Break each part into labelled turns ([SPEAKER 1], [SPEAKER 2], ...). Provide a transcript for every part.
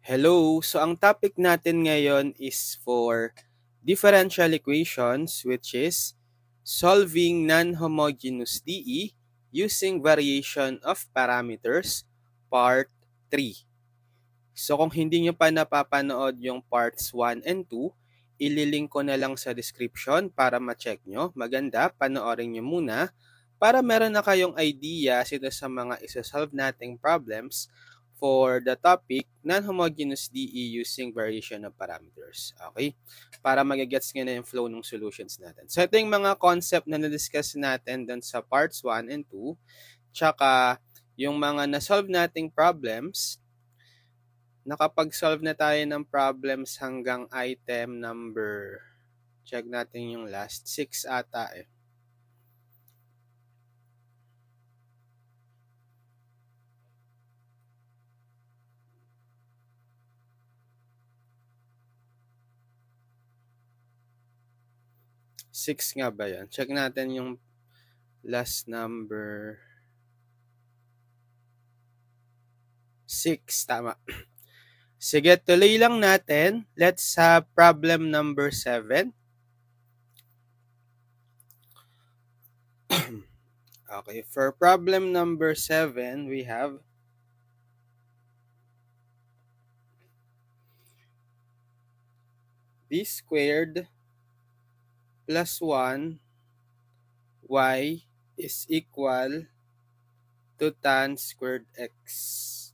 [SPEAKER 1] Hello! So ang topic natin ngayon is for differential equations, which is solving non-homogeneous DE using variation of parameters, part 3. So kung hindi nyo pa napapanood yung parts 1 and 2, ililink ko na lang sa description para ma-check nyo. Maganda, panoorin nyo muna para meron na kayong idea sino sa mga isa-solve nating problems for the topic non-homogeneous DE using variation of parameters. Okay? Para magagets nyo na yung flow ng solutions natin. So ito yung mga concept na na-discuss natin dun sa parts 1 and 2. Tsaka yung mga na-solve nating problems, nakapag-solve na tayo ng problems hanggang item number, check natin yung last, 6 ata eh. Six nga ba yan? Check natin yung last number. 6, tama. Sige, tuloy lang natin. Let's have problem number 7. Okay, for problem number 7, we have b squared plus 1 y is equal to tan squared x.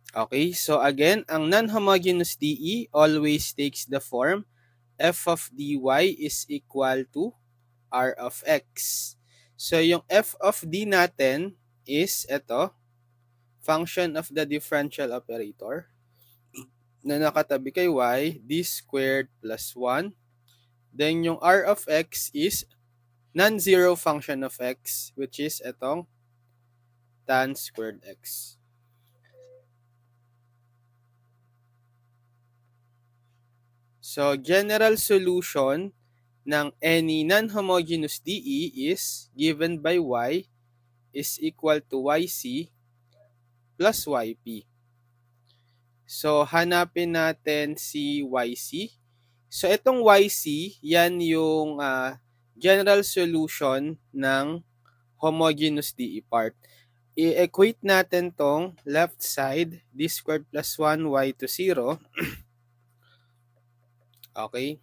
[SPEAKER 1] Okay, so again, ang non-homogeneous DE always takes the form f of dy is equal to r of x. So yung f of d natin is ito, function of the differential operator na nakatabi kay y, d squared plus 1. Then yung r of x is non-zero function of x, which is itong tan squared x. So, general solution ng any non-homogeneous DE is given by y is equal to yc plus yp. So, hanapin natin si yc. So, itong yc, yan yung general solution ng homogeneous DE part. I-equate natin tong left side, d squared plus 1y to 0. Okay?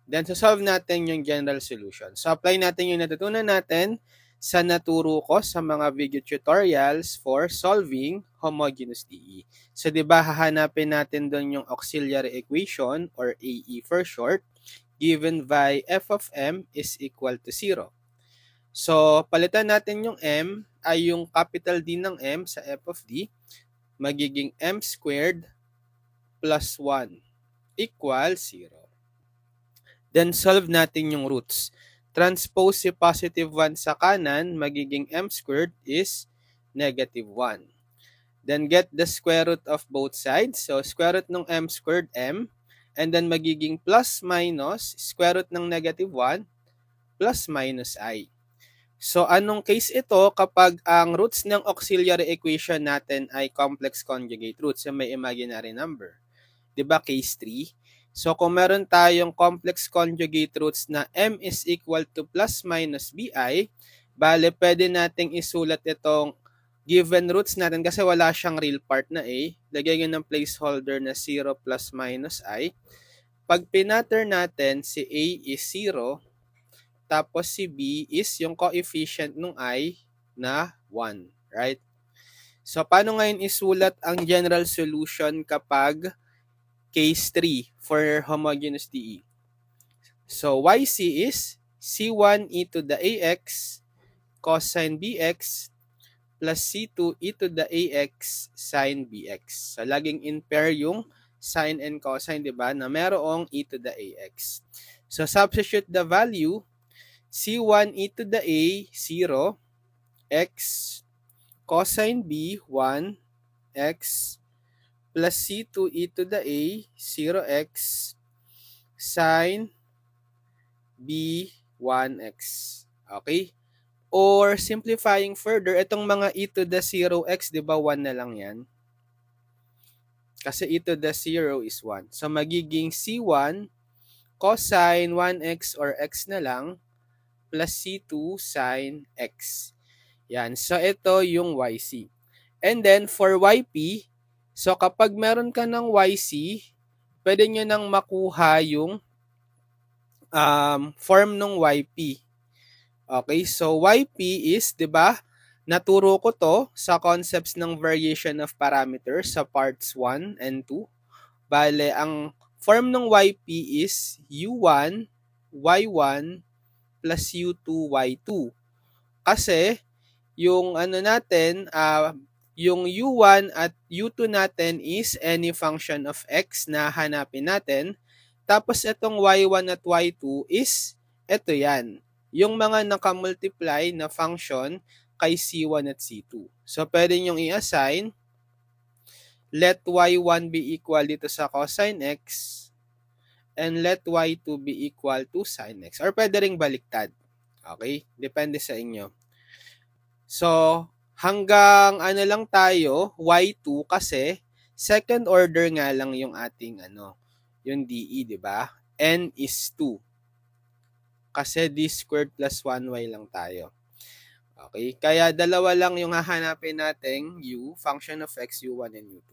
[SPEAKER 1] Then, solve natin yung general solution. So, apply natin yung natutunan natin sa naturo ko sa mga video tutorials for solving homogeneous DE. So, di ba, hahanapin natin doon yung auxiliary equation or AE for short, given by f of m is equal to 0. So, palitan natin yung m ay yung capital D ng m sa f of d, magiging m squared plus 1 equal 0. Then, solve natin yung roots. Transpose si positive 1 sa kanan, magiging m squared is negative 1. Then, get the square root of both sides. So, square root ng m squared, m. And then, magiging plus minus, square root ng negative 1, plus minus I. So, anong case ito kapag ang roots ng auxiliary equation natin ay complex conjugate roots, so may imaginary number? Diba, case 3? So, kung meron tayong complex conjugate roots na m is equal to plus minus bi, bale, pwede nating isulat itong given roots natin kasi wala siyang real part na a. Lagyan nyo ng placeholder na 0 plus minus I. Pag pinatter natin, si a is 0, tapos si b is yung coefficient ng I na 1, right? So, paano ngayon isulat ang general solution kapag case 3 for homogeneous DE? So, YC is C1 e to the AX cosine BX plus C2 e to the AX sine BX. So, laging in pair yung sine and cosine, di ba, na merong e to the AX. So, substitute the value, C1 e to the A, 0, X, cosine B, 1, X, plus C2 e to the A, 0x, sine B, 1x. Okay? Or simplifying further, itong mga e to the 0x, di ba 1 na lang yan? Kasi e to the 0 is 1. So, magiging C1 cosine 1x or x na lang plus C2 sin x. Yan. So, ito yung YC. And then, for YP, so kapag meron ka ng YC, pwede nyo nang makuha yung form ng YP. Okay, so YP is, di ba, naturo ko to sa concepts ng variation of parameters sa parts 1 and 2. Bale, ang form ng YP is U1, Y1, plus U2, Y2. Kasi, yung ano natin, yung U1 at U2 natin is any function of X na hanapin natin. Tapos, itong Y1 at Y2 is, ito yan. Yung mga nakamultiply na function kay C1 at C2. So, pwede nyong i-assign, let Y1 be equal dito sa cosine X, and let Y2 be equal to sin X. Or pwede ring baliktad. Okay? Depende sa inyo. So, hanggang ano lang tayo, Y2 kasi second order nga lang yung ating yung DE, di ba? N is 2. Kasi d squared plus 1y lang tayo. Okay? Kaya dalawa lang yung hahanapin nating u, function of x, u1 and u2.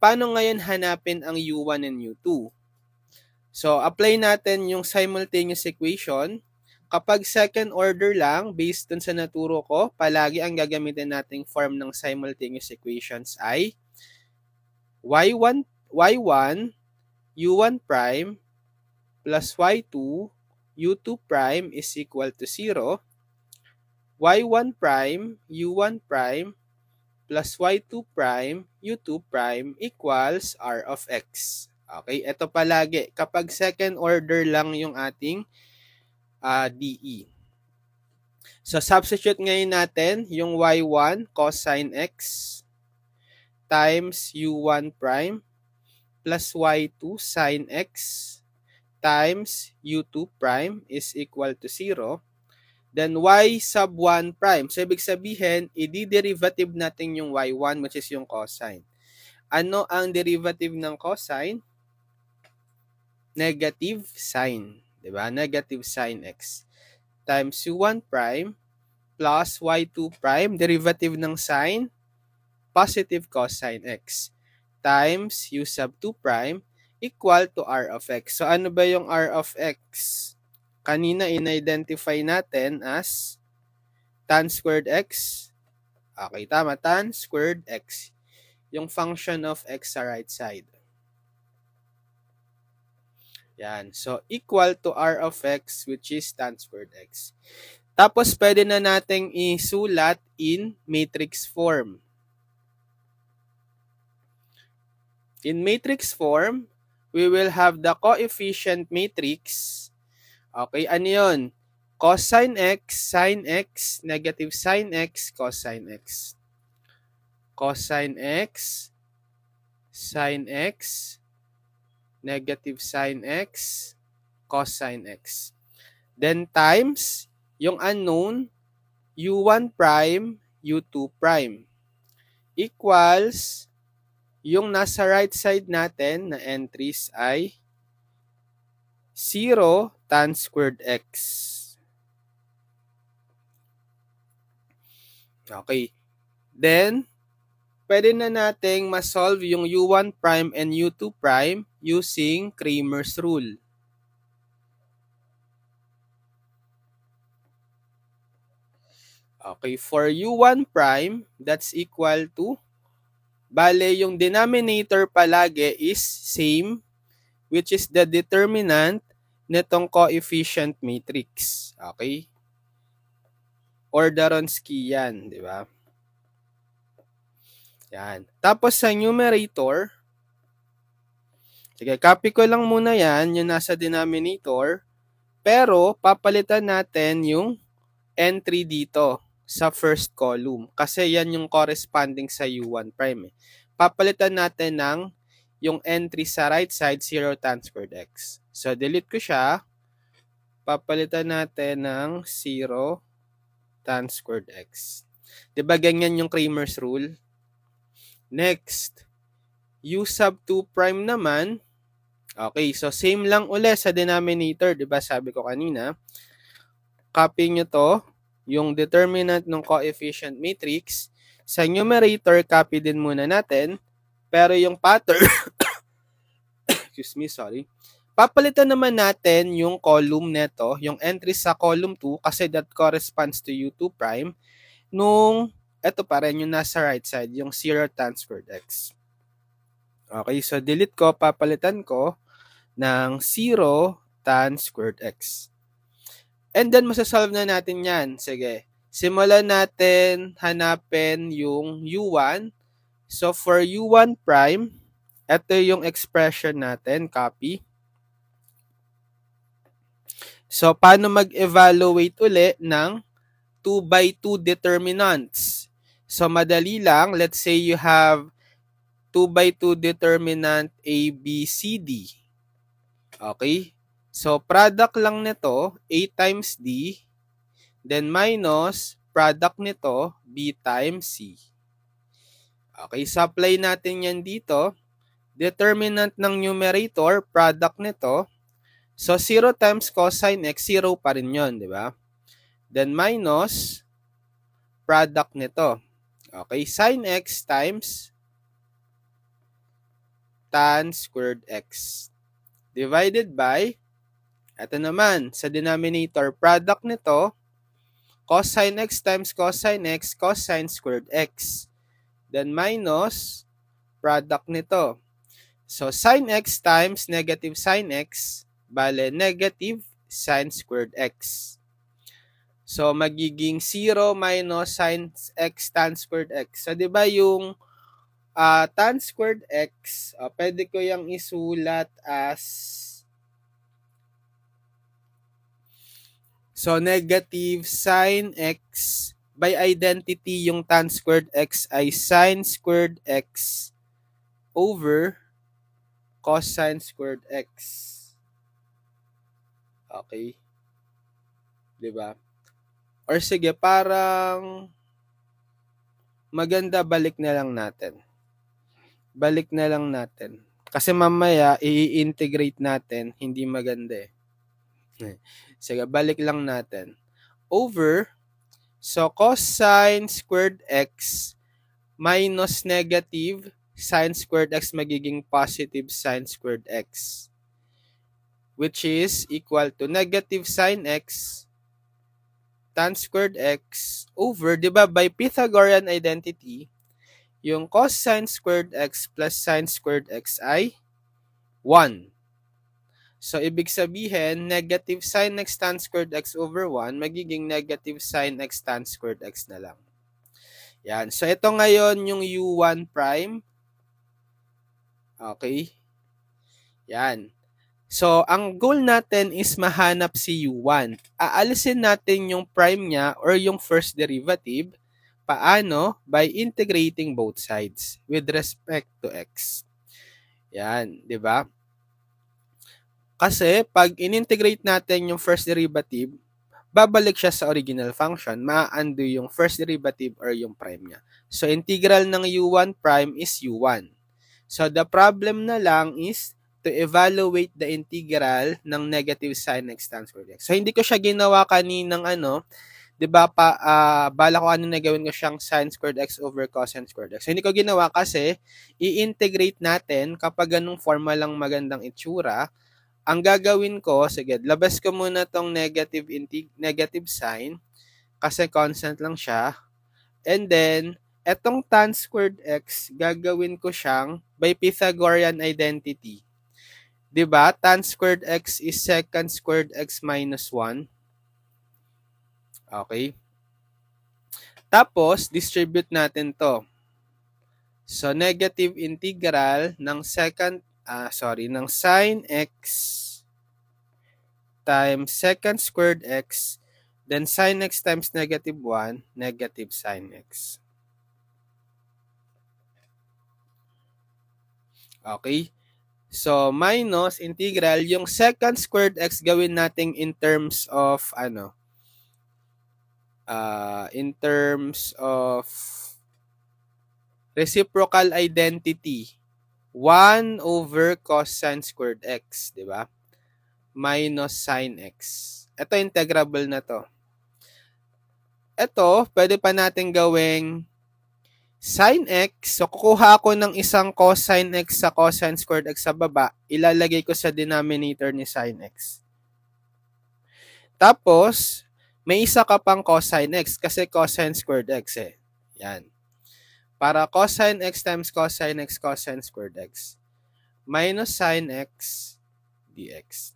[SPEAKER 1] Paano ngayon hanapin ang u1 and u2? So, apply natin yung simultaneous equation. Kapag second order lang, based dun sa naturo ko, palagi ang gagamitin nating form ng simultaneous equations ay y1 u1 prime plus y2 u2 prime is equal to 0. y1 prime u1 prime plus y2 prime u2 prime equals r of x. Okay, ito palagi. Kapag second order lang yung ating DE. So, substitute ngayon natin yung y1 cosine x times u1 prime plus y2 sin x times u2 prime is equal to 0. Then, y sub 1 prime. So, ibig sabihin, i-derivative natin yung y1 which is yung cosine. Ano ang derivative ng cosine? Negative sine. Diba? Negative sine x times u1 prime plus y2 prime, derivative ng sine, positive cosine x times u sub 2 prime equal to r of x. So, ano ba yung r of x? Kanina, in-identify natin as tan squared x. Okay, tama. Tan squared x. Yung function of x sa right side. Yan. So, equal to r of x which is tan squared x. Tapos, pwede na nating isulat in matrix form. In matrix form, we will have the coefficient matrix. Okay, ano yun? Cosine x, sin x, negative sin x, cosine x. Cosine x, sin x, negative sin x, cosine x. Then times yung unknown, u1 prime, u2 prime. Equals, yung nasa right side natin na entries ay 0 tan squared x. Okay. Then, pwede na nating ma-solve yung u1 prime and u2 prime using Cramer's rule. Okay, for u1 prime, that's equal to, bale, yung denominator palagi is same, which is the determinant nitong coefficient matrix. Okay? Orderonsky yan, di ba? Yan. Tapos sa numerator, sige, copy ko lang muna yan, yung nasa denominator, pero papalitan natin yung entry dito sa first column. Kasi yan yung corresponding sa u1 prime. Papalitan natin ng yung entry sa right side, 0 tan squared x. So, delete ko siya. Papalitan natin ng 0 tan squared x. Diba ganyan yung Cramer's rule? Next, u sub 2 prime naman, okay, so same lang uli sa denominator, di ba sabi ko kanina, copy nyo to, yung determinant ng coefficient matrix, sa numerator, copy din muna natin, pero yung pattern, excuse me, sorry, papalitan naman natin yung column neto, yung entry sa column 2, kasi that corresponds to u2 prime, nung, eto pa rin yung nasa right side, yung 0 tan squared x. Okay, so delete ko, papalitan ko ng 0 tan squared x. And then, masasolve na natin yan. Sige, simulan natin hanapin yung u1. So, for u1 prime, ito yung expression natin, copy. So, paano mag-evaluate uli ng 2 by 2 determinants? So, madali lang. Let's say you have 2 by 2 determinant A, B, C, D. Okay? So, product lang nito, A times D, then minus product nito, B times C. Okay, supply natin yan dito. Determinant ng numerator, product nito. So, 0 times cosine x, 0 pa rin yun, di ba? Then, minus product nito. Okay, sin x times tan squared x. Divided by, ito naman, sa denominator, product nito, cosine x times cosine x, cosine squared x. Then, minus product nito. So, sin x times negative sin x, bale, negative sin squared x. So, magiging 0 minus sin x tan squared x. So, di ba yung tan squared x, pwede ko yung isulat as, so, negative sin x, by identity, yung tan squared x ay sin squared x over cosine squared x. Okay? Diba? Or sige, parang maganda, balik na lang natin. Balik na lang natin. Kasi mamaya, i-integrate natin, hindi maganda eh. Sige, balik lang natin. Over, so cosine squared x minus negative sin squared x magiging positive sin squared x, which is equal to negative sin x tan squared x over, di ba, by Pythagorean identity, yung cosine squared x plus sin squared x ay 1. So, ibig sabihin, negative sin x tan squared x over 1, magiging negative sin x tan squared x na lang. Yan. So, ito ngayon yung u1 prime. Okay? Yan. So, ang goal natin is mahanap si u1. Aalisin natin yung prime niya or yung first derivative. Paano? By integrating both sides with respect to x. Yan, di ba? Kasi, pag in-integrate natin yung first derivative, babalik siya sa original function, ma-undo yung first derivative or yung prime niya. So, integral ng u1 prime is u1. So, the problem na lang is to evaluate the integral ng negative sin x tan squared x. So, hindi ko siya ginawa kaninang diba, bala ko na gawin ko siyang sin squared x over cosine squared x. So, hindi ko ginawa kasi i-integrate natin kapag ganung forma lang magandang itsura. Ang gagawin ko, sige, labas ko muna tong negative sign kasi constant lang siya. And then, etong tan squared x, gagawin ko siyang by Pythagorean identity. Diba? Tan squared x is secant squared x minus 1. Okay? Tapos, distribute natin to. So, negative integral ng ng sin x times secant squared x, then sin x times negative 1, negative sin x. Okay? So, minus integral, yung secant squared x gawin natin in terms of, in terms of reciprocal identity. 1 over cosine squared x, di ba? Minus sin x. Ito, integrable na to. Ito, pwede pa natin gawing sin x. So, kukuha ako ng isang cosine x sa cosine squared x sa baba. Ilalagay ko sa denominator ni sin x. Tapos, may isa ka pang cosine x kasi cosine squared x eh. Yan. Para cosine x times cosine x squared x minus sin x dx.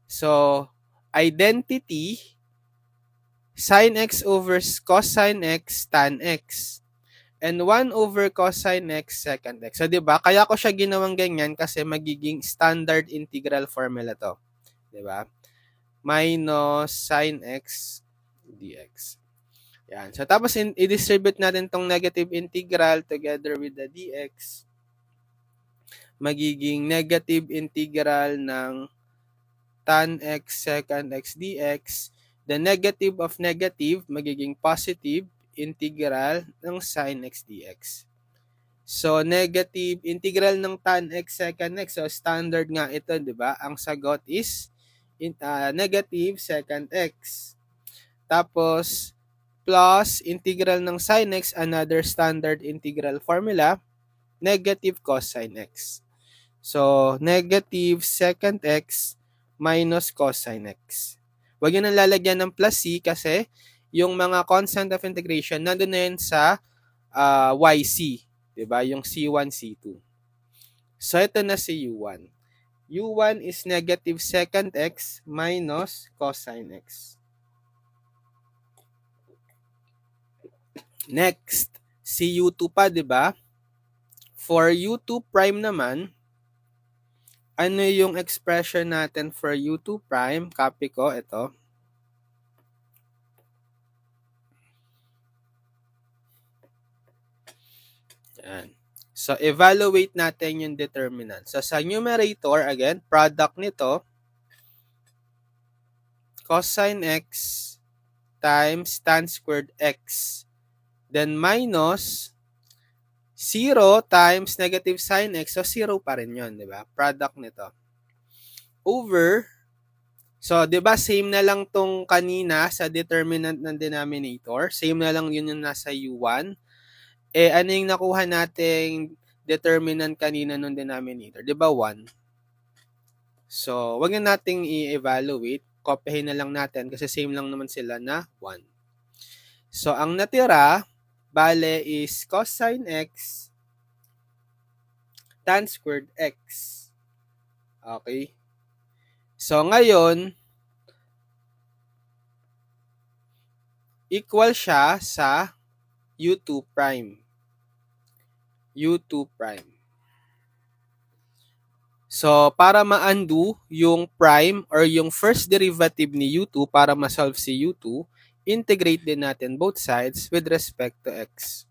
[SPEAKER 1] So, identity, sin x over cosine x tan x and 1 over cosine x secant x. So, diba? Kaya ko siya ginawang ganyan kasi magiging standard integral formula to. Diba? Minus sin x dx. Yan. So, tapos i-distribute natin tong negative integral together with the dx. Magiging negative integral ng tan x secant x dx. The negative of negative, magiging positive integral ng sin x dx. So, negative integral ng tan x secant x. So, standard nga ito, di ba? Ang sagot is negative secant x. Tapos, plus integral ng sin x, another standard integral formula, negative cosine x. So, negative secant x minus cosine x. Huwag yun ang lalagyan ng plus c kasi yung mga constant of integration nandun na yun sa yc. Diba? Yung c1, c2. So, ito na si u1. u1 is negative secant x minus cosine x. Next, si u2 pa, diba? For u2 prime naman, ano yung expression natin for u2 prime? Copy ko, ito. Yan. So, evaluate natin yung determinant. So, sa numerator, again, product nito, cosine x times tan squared x. Then, minus 0 times negative sin x. So, 0 pa rin yun, di ba? Product nito. Over, so, di ba, same na lang tong kanina sa determinant ng denominator. Same na lang yun yung nasa u1. Eh, ano yung nakuha nating determinant kanina ng denominator? Di ba, 1? So, wag na nating i-evaluate. Kopyahin na lang natin kasi same lang naman sila na 1. So, ang natira, bale is cosine x tan squared x. Okay? So, ngayon, equal siya sa u2 prime. u2 prime. So, para ma-undo yung prime or yung first derivative ni u2 para ma-solve si u2, integrate din natin both sides with respect to x.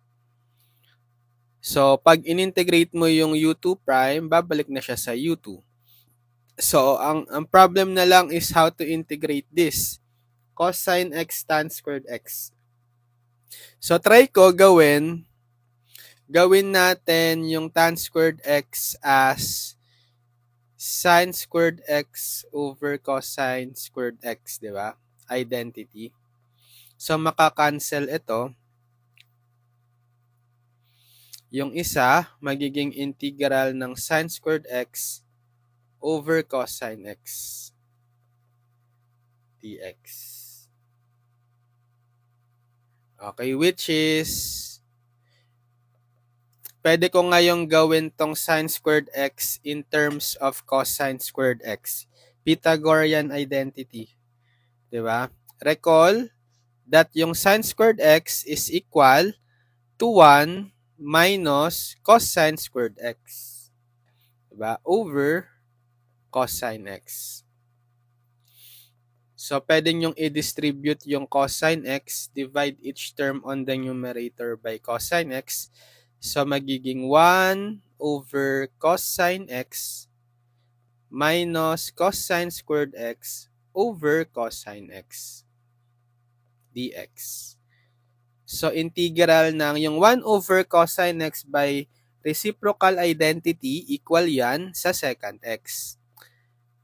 [SPEAKER 1] So, pag in-integrate mo yung u2 prime, babalik na siya sa u2. So, ang problem na lang is how to integrate this. Cosine x tan squared x. So, try ko gawin natin yung tan squared x as sin squared x over cosine squared x, di ba? Identity. So, makakancel ito. Yung isa, magiging integral ng sin squared x over cosine x dx. Okay, which is pwede ko ngayong gawin tong sin squared x in terms of cosine squared x. Pythagorean identity. Diba? Recall that yung sin squared x is equal to 1 minus cosine squared x. Diba? Over cosine x. So, pwede nyong i-distribute yung cosine x, divide each term on the numerator by cosine x. So, magiging 1 over cosine x minus cosine squared x over cosine x dx. So, integral ng yung 1 over cosine x by reciprocal identity equal yan sa secant x.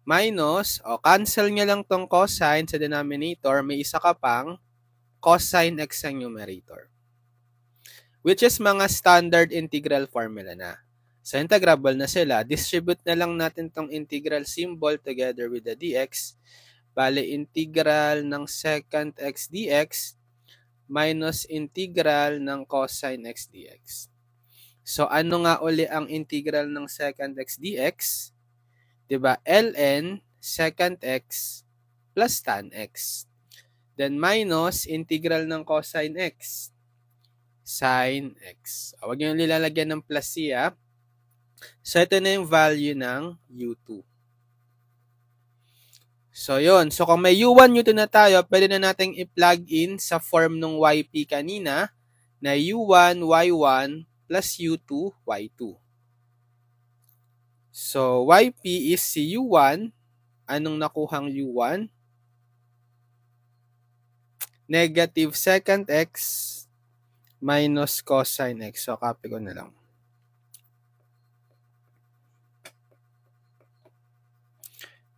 [SPEAKER 1] Minus, cancel nyo lang tong cosine sa denominator, may isa ka pang cosine x sa numerator. Which is mga standard integral formula na. So, integrable na sila. Distribute na lang natin tong integral symbol together with the dx. Bale, integral ng secant x dx minus integral ng cosine x dx. So, ano nga uli ang integral ng secant x dx? Diba? Ln secant x plus tan x. Then, minus integral ng cosine x. Sin x. Huwag nyo nilalagyan ng plus siya. So, ito na yung value ng u2. So, yun. So, kung may u1, u2 na tayo, pwede na nating i-plug in sa form ng yp kanina na u1, y1 plus u2, y2. So, yp is si u1. Anong nakuhang u1? Negative secant x minus cosine x. So, copy ko na lang.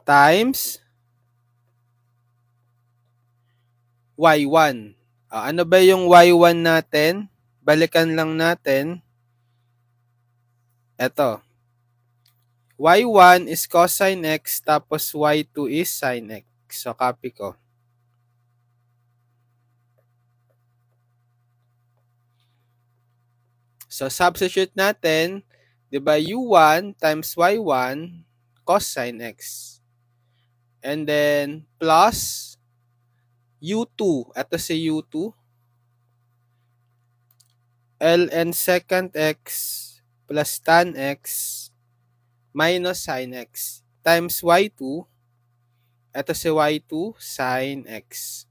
[SPEAKER 1] Times y1. Ano ba yung y1 natin? Balikan lang natin. Ito. y1 is cosine x tapos y2 is sin x. So, copy ko. So, substitute natin, di ba, u1 times y1 cosine x. And then, plus u2. Ito si u2. Ln secant x plus tan x minus sin x times y2. Ito si y2 sin x.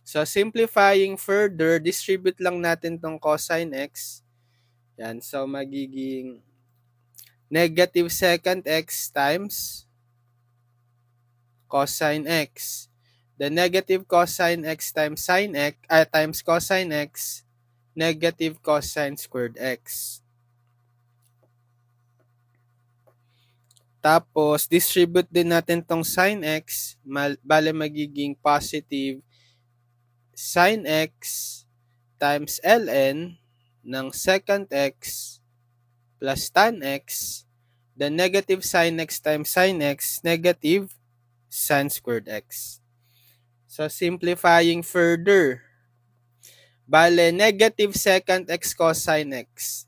[SPEAKER 1] So, simplifying further, distribute lang natin tong cosine x. Yan. So, magiging negative secant x times cosine x. The negative cosine x times sin x, times cosine x, negative cosine squared x. Tapos, distribute din natin tong sin x, bale magiging positive sin x times ln ng secant x plus tan x, the negative sin x times sin x, negative sin squared x. So, simplifying further, bale, negative secant x cosine x.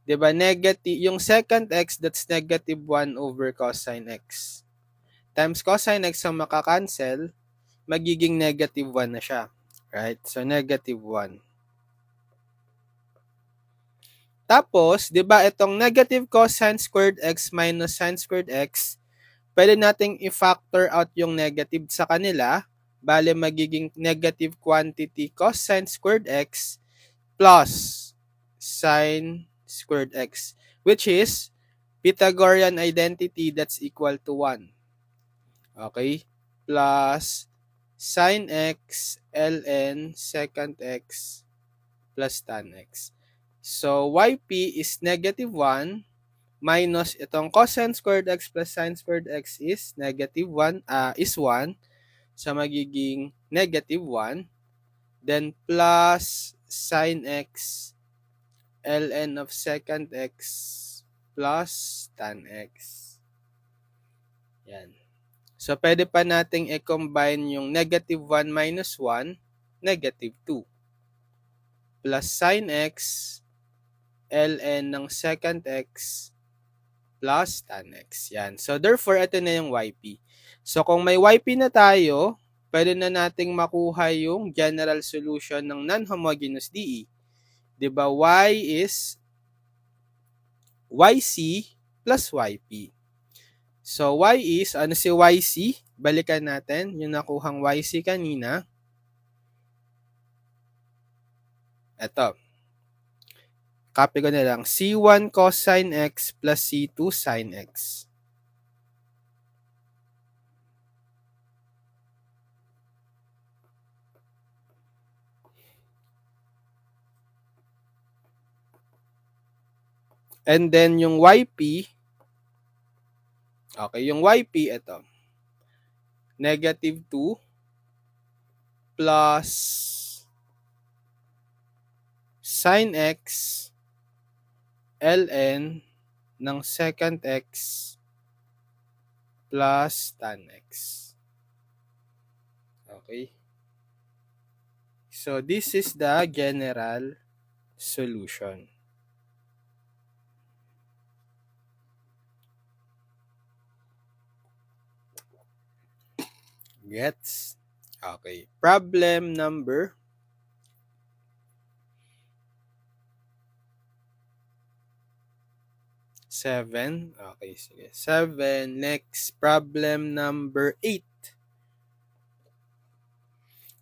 [SPEAKER 1] Diba, negative, yung secant x, that's negative 1 over cosine x. Times cosine x ang makakancel, magiging negative 1 na siya. Right? So, negative 1. Tapos, di ba itong negative cosine squared x minus sin squared x, pwede nating i-factor out yung negative sa kanila. Bale, magiging negative quantity cosine squared x plus sin squared x, which is Pythagorean identity that's equal to 1. Okay? Plus sin x ln secant x plus tan x. So, yp is negative 1 minus itong cosine squared x plus sin squared x is negative 1, is 1. So, magiging negative 1. Then, plus sin x ln of secant x plus tan x. Yan. So, pwede pa nating i-combine yung negative 1 minus 1, negative 2. Plus sin x ln ng secant x plus tan x. Yan. So, therefore, ito na yung yp. So, kung may yp na tayo, pwede na nating makuha yung general solution ng non-homogeneous DE. Diba? Y is yc plus yp. So, y is, ano si yc? Balikan natin yung nakuhang yc kanina. Ito. Copy ko na lang. C1 cosine x plus C2 sin x. And then yung YP, okay, yung YP, ito. Negative 2 plus sin x ln ng secant x plus tan x. Okay. So, this is the general solution. Gets? Okay. Problem number 7. Okay, sige. 7. Next, problem number 8.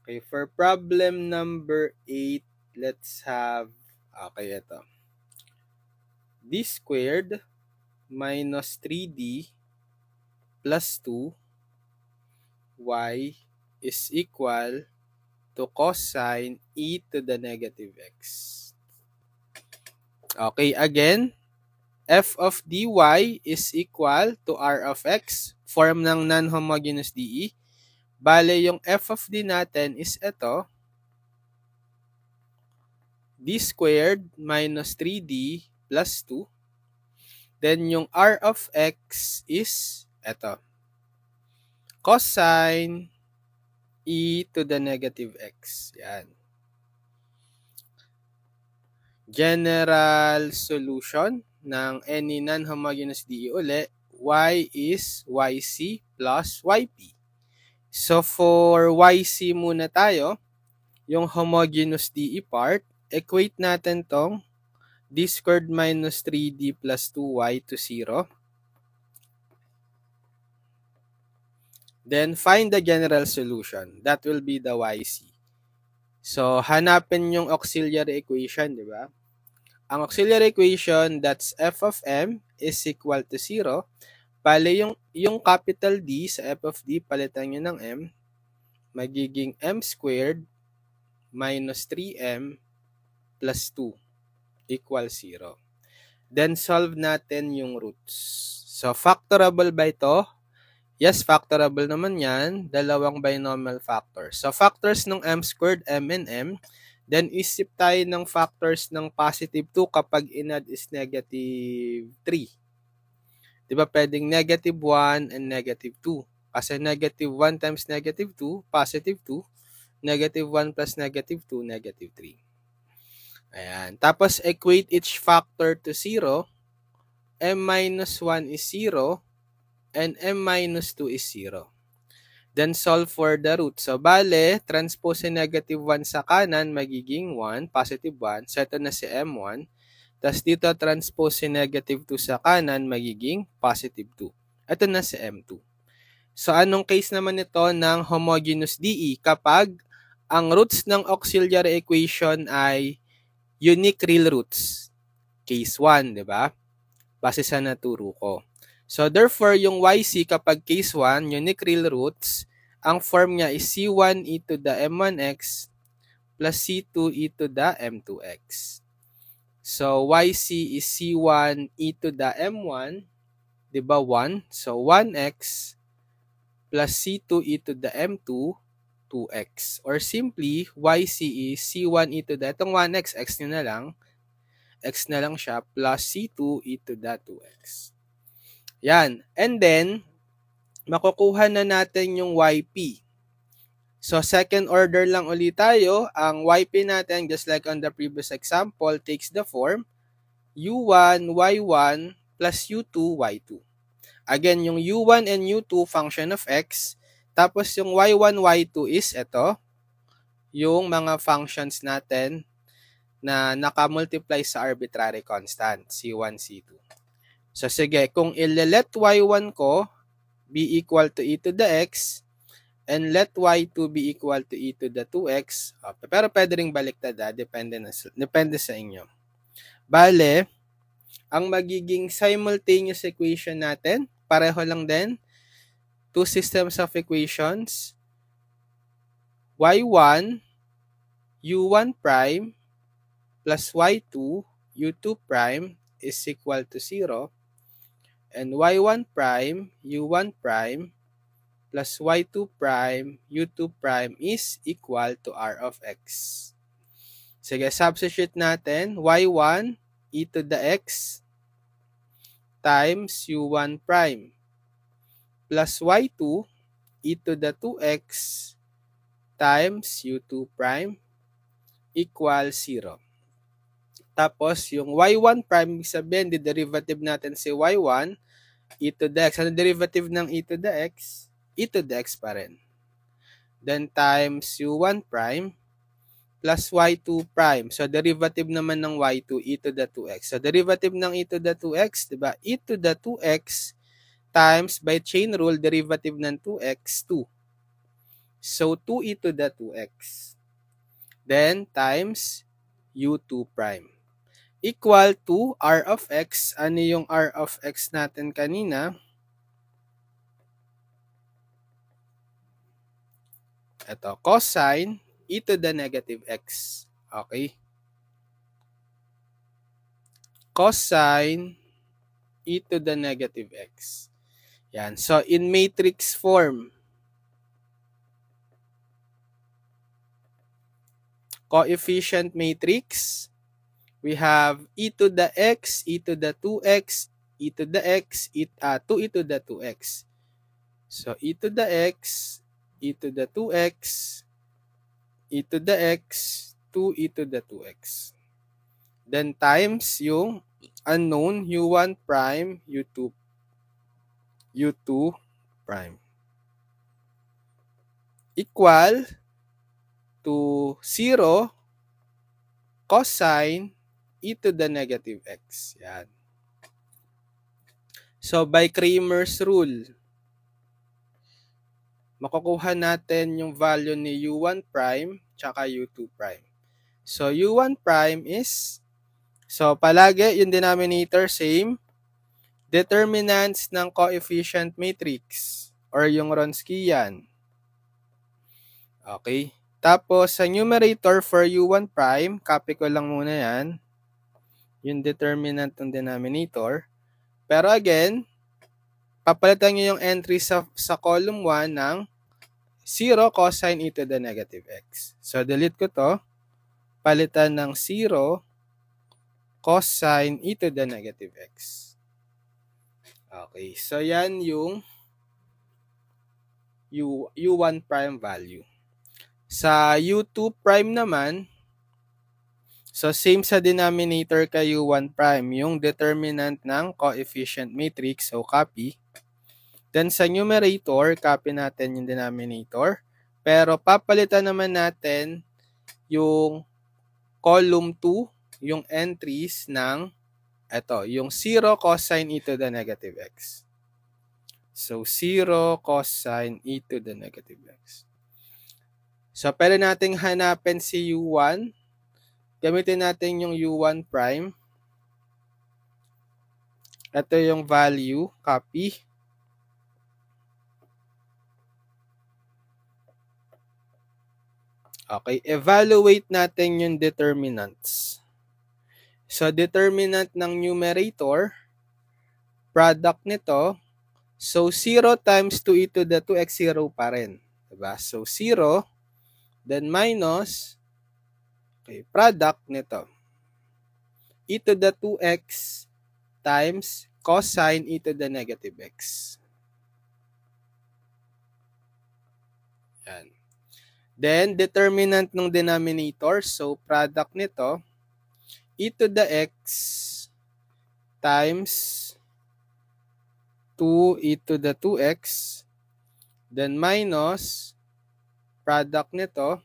[SPEAKER 1] Okay, for problem number 8, let's have, okay, ito. D squared minus 3D plus 2y is equal to cosine e to the negative x. Okay, again, f of dy is equal to r of x, form ng non-homogeneous DE. Bale, yung f of d natin is ito, d squared minus 3d plus 2. Then, yung r of x is ito, cosine e to the negative x. Yan. General solution ng any non-homogeneous DE uli, y is yc plus yp. So, for yc muna tayo, yung homogeneous DE part, equate natin tong d squared minus 3d plus 2y to 0. Then, find the general solution. That will be the yc. So, hanapin yung auxiliary equation, di ba? Ang auxiliary equation, that's f of m is equal to 0. Bale, yung capital D sa f of d, palitan nyo ng m, magiging m squared minus 3m plus 2 equals 0. Then, solve natin yung roots. So, factorable ba ito? Yes, factorable naman yan. Dalawang binomial factors. So, factors ng m squared, m and m. Then, isip tayo ng factors ng positive 2 kapag inadd is negative 3. Diba pwedeng negative 1 and negative 2? Kasi negative 1 times negative 2, positive 2. Negative 1 plus negative 2, negative 3. Ayan. Tapos, equate each factor to 0. M minus 1 is 0. And m minus 2 is 0. Then, solve for the root. So, bale, transpose si negative 1 sa kanan, magiging 1, positive 1. So, ito na si m1. Tapos, dito, transpose si negative 2 sa kanan, magiging positive 2. Ito na si m2. So, anong case naman ito ng homogeneous DE kapag ang roots ng auxiliary equation ay unique real roots? Case 1, di ba? Base sa naturo ko. So, therefore, yung YC kapag case 1, unique real roots, ang form niya is C1 e to the M1x plus C2 e to the M2x. So, YC is C1 e to the M1, di ba 1? So, 1x plus C2 e to the M2, 2x. Or simply, YC is C1 e to the, itong 1x, x nyo na lang, x na lang siya, plus C2 e to the 2x. Yan. And then, makukuha na natin yung YP. So, second order lang ulit tayo. Ang YP natin, just like on the previous example, takes the form U1, Y1 plus U2, Y2. Again, yung U1 and U2, function of X. Tapos, yung Y1, Y2 is ito. Yung mga functions natin na nakamultiply sa arbitrary constant, C1, C2. So, sige, kung ile-let Y1 ko be equal to e to the x, and let y2 be equal to e to the 2x, pero pwede ring baliktad, depende sa inyo. Bale, ang magiging simultaneous equation natin, pareho lang din, two systems of equations, y1, u1 prime, plus y2, u2 prime, is equal to 0 and y1 prime, u1 prime plus y2 prime, u2 prime is equal to r of x. Sige, substitute natin y1 e to the x times u1 prime plus y2 e to the 2x times u2 prime equals 0. Tapos, yung y1 prime, sabihin, the derivative natin si y1, e to the x. Ano derivative ng e to the x? E to the x pa rin. Then, times u1 prime plus y2 prime. So, derivative naman ng y2, e to the 2x. So, derivative ng e to the 2x, diba? E to the 2x times, by chain rule, derivative ng 2x, 2. So, 2 e to the 2x. Then, times u2 prime. Equal to r of x. Ano yung r of x natin kanina? Ito, cosine e to the negative x. Okay? Cosine e to the negative x. Yan. So, in matrix form, coefficient matrix, we have e to the x, e to the 2x, e to the x, 2e to the 2x. So, e to the x, e to the 2x, e to the x, 2e to the 2x. Then, times yung unknown u1 prime, u2 prime. Equal to 0 cosine e to the negative x. Yan. So, by Cramer's rule, makukuha natin yung value ni u1 prime tsaka u2 prime. So, u1 prime is, so palagi yung denominator same, determinants ng coefficient matrix or yung Wronskian. Okay. Tapos, sa numerator for u1 prime, copy ko lang muna yan, yung determinant ng denominator. Pero again, papalitan nyo yung entry sa column 1 ng 0 cosine e to the negative x. So, delete ko to. Palitan ng 0 cosine e to the negative x. Okay. So, yan yung u1 prime value. Sa u2 prime naman, so same sa denominator kay u1 prime, yung determinant ng coefficient matrix, so copy. Then sa numerator, copy natin yung denominator. Pero papalitan naman natin yung column 2, yung entries ng, yung 0 cosine e to the negative x. So, 0 cosine e to the negative x. So, pwede nating hanapin si u1. Gamitin natin yung u1 prime. Ito yung value, copy. Okay, evaluate natin yung determinants. So, determinant ng numerator, product nito, so 0 times 2e to the 2x, 0 pa rin. Diba? So, 0, then minus, okay, product nito, e to the 2x times cosine e to the negative x. Yan. Then, determinant ng denominator, so product nito, e to the x times 2e to the 2x, then minus product nito,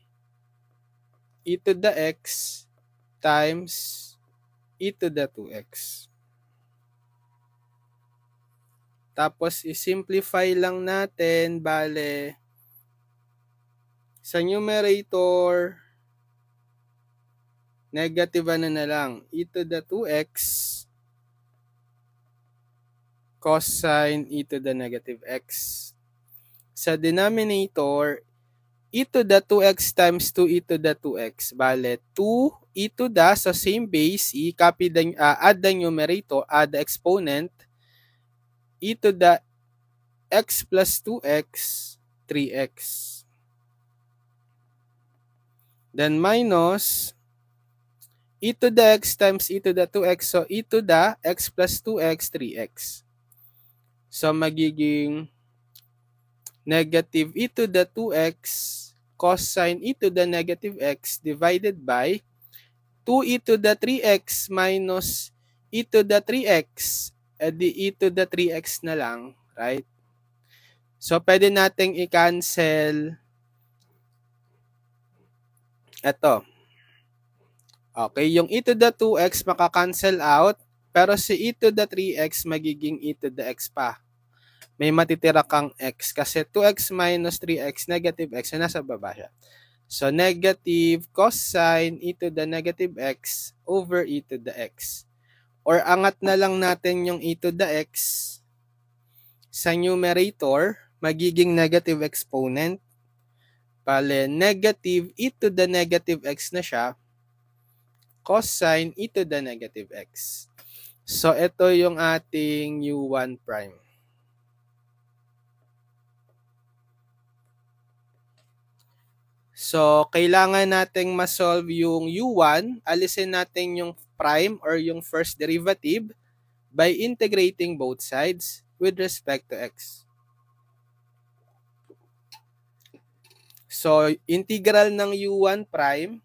[SPEAKER 1] e to the x times e to the 2x. Tapos, i-simplify lang natin, bale, sa numerator, negative ano na lang, e to the 2x cosine e to the negative x. Sa denominator, e to the 2x times 2e to the 2x. Bale, 2e to the, so same base, i-copy add the numerator, add the exponent, e to the x plus 2x, 3x. Then minus e to the x times e to the 2x, so e to the x plus 2x, 3x. So magiging negative e to the 2x cosine e to the negative x divided by 2e to the 3x minus e to the 3x. Di e to the 3x na lang, right? So pwede nating i-cancel ito. Okay, yung e to the 2x maka-cancel out, pero si e to the 3x magiging e to the x pa. May matitira kang x kasi 2x minus 3x, negative x, na nasa baba siya. So, negative cosine e to the negative x over e to the x. Or angat na lang natin yung e to the x sa numerator, magiging negative exponent. Bale, negative e to the negative x na siya, cosine e to the negative x. So, ito yung ating u1 prime. So, kailangan nating ma-solve yung u1. Alisin natin yung prime or yung first derivative by integrating both sides with respect to x. So, integral ng u1 prime,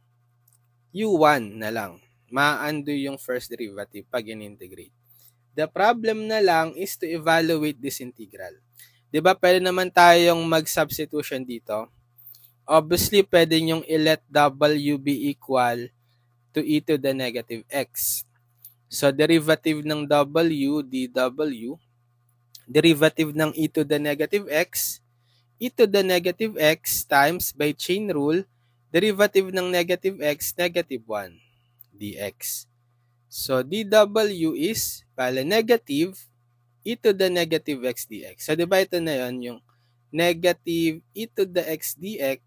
[SPEAKER 1] u1 na lang. Ma-undo yung first derivative pag in-integrate. The problem na lang is to evaluate this integral. Diba pwede naman tayong mag-substitution dito? Obviously, pwede nyong i-let w be equal to e to the negative x. So, derivative ng w, dw, derivative ng e to the negative x, e to the negative x times by chain rule, derivative ng negative x, negative 1, dx. So, dw is, bale, negative e to the negative x dx. So, diba ito na yun, yung negative e to the x dx,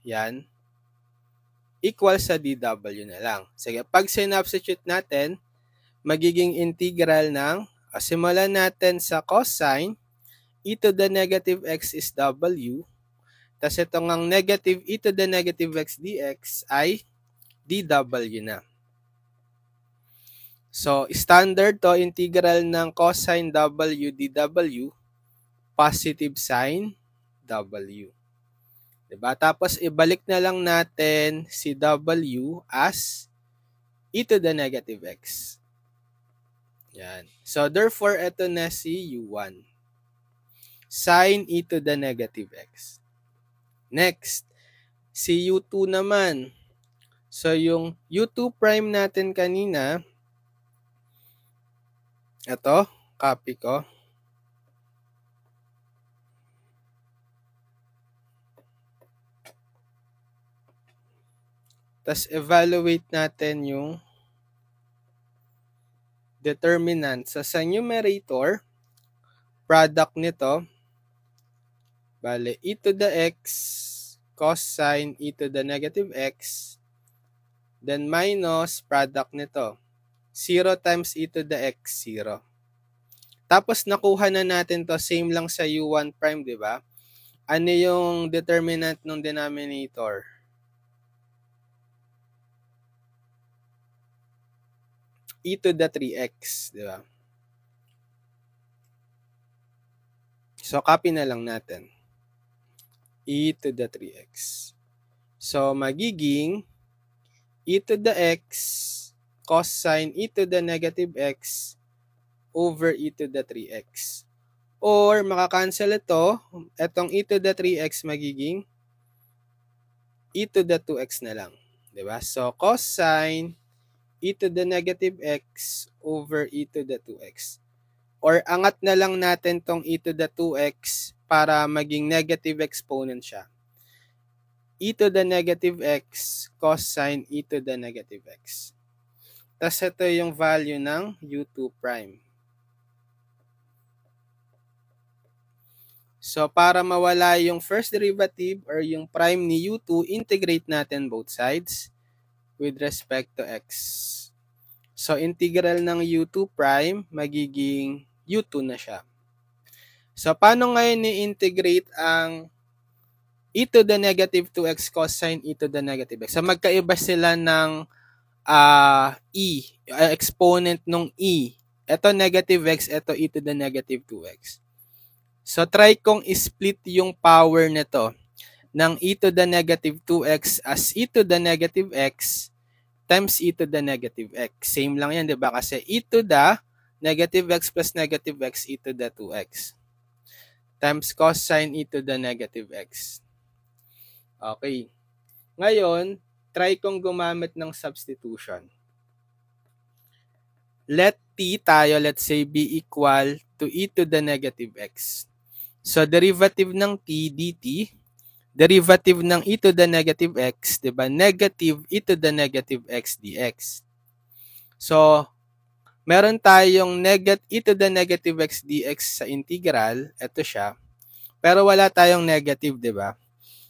[SPEAKER 1] yan, equal sa dw na lang. Sige, pag sinubstitute natin, magiging integral ng, simulan natin sa cosine, e to the negative x is w, tas itong ang negative e to the negative x dx ay dw na. So, standard to, integral ng cosine w dw, positive sign w. Diba? Tapos, ibalik na lang natin si w as e to the negative x. Yan. So, therefore, ito na si u1. Sin e to the negative x. Next, si u2 naman. So, yung u2 prime natin kanina, ito, copy ko. Tapos, evaluate natin yung determinant. So, sa numerator, product nito, bale, e to the x, cosine e to the negative x, then minus product nito. 0 times e to the x, 0. Tapos, nakuha na natin to, same lang sa u1 prime, di ba? Ano yung determinant ng denominator? E to the 3x, di ba? So, copy na lang natin. E to the 3x. So, magiging e to the x cosine e to the negative x over e to the 3x. Or, makakancel ito, itong e to the 3x magiging e to the 2x na lang. Diba? So, cosine e to the negative x over e to the 2x. Or, angat na lang natin tong e to the 2x para maging negative exponent siya. E to the negative x cosine e to the negative x. Tapos ito yung value ng u2 prime. So, para mawala yung first derivative or yung prime ni u2, integrate natin both sides with respect to x. So, integral ng u2 prime, magiging u2 na siya. So, paano ngayon ni-integrate ang e to the negative 2x cosine e to the negative x? So, magkaiba sila ng exponent ng e. Ito negative x, ito e to the negative 2x. So, try kong split yung power nito ng e to the negative 2x as e to the negative x times e to the negative x. Same lang yan, di ba? Kasi e to the negative x plus negative x e to the 2x times cosine e to the negative x. Okay. Ngayon, try kong gumamit ng substitution. Let t tayo, let's say, be equal to e to the negative x. So, derivative ng t, dt, derivative ng e to the negative x, diba? Negative e to the negative x dx. So, meron tayong e to the negative x dx sa integral. Ito siya. Pero wala tayong negative, diba?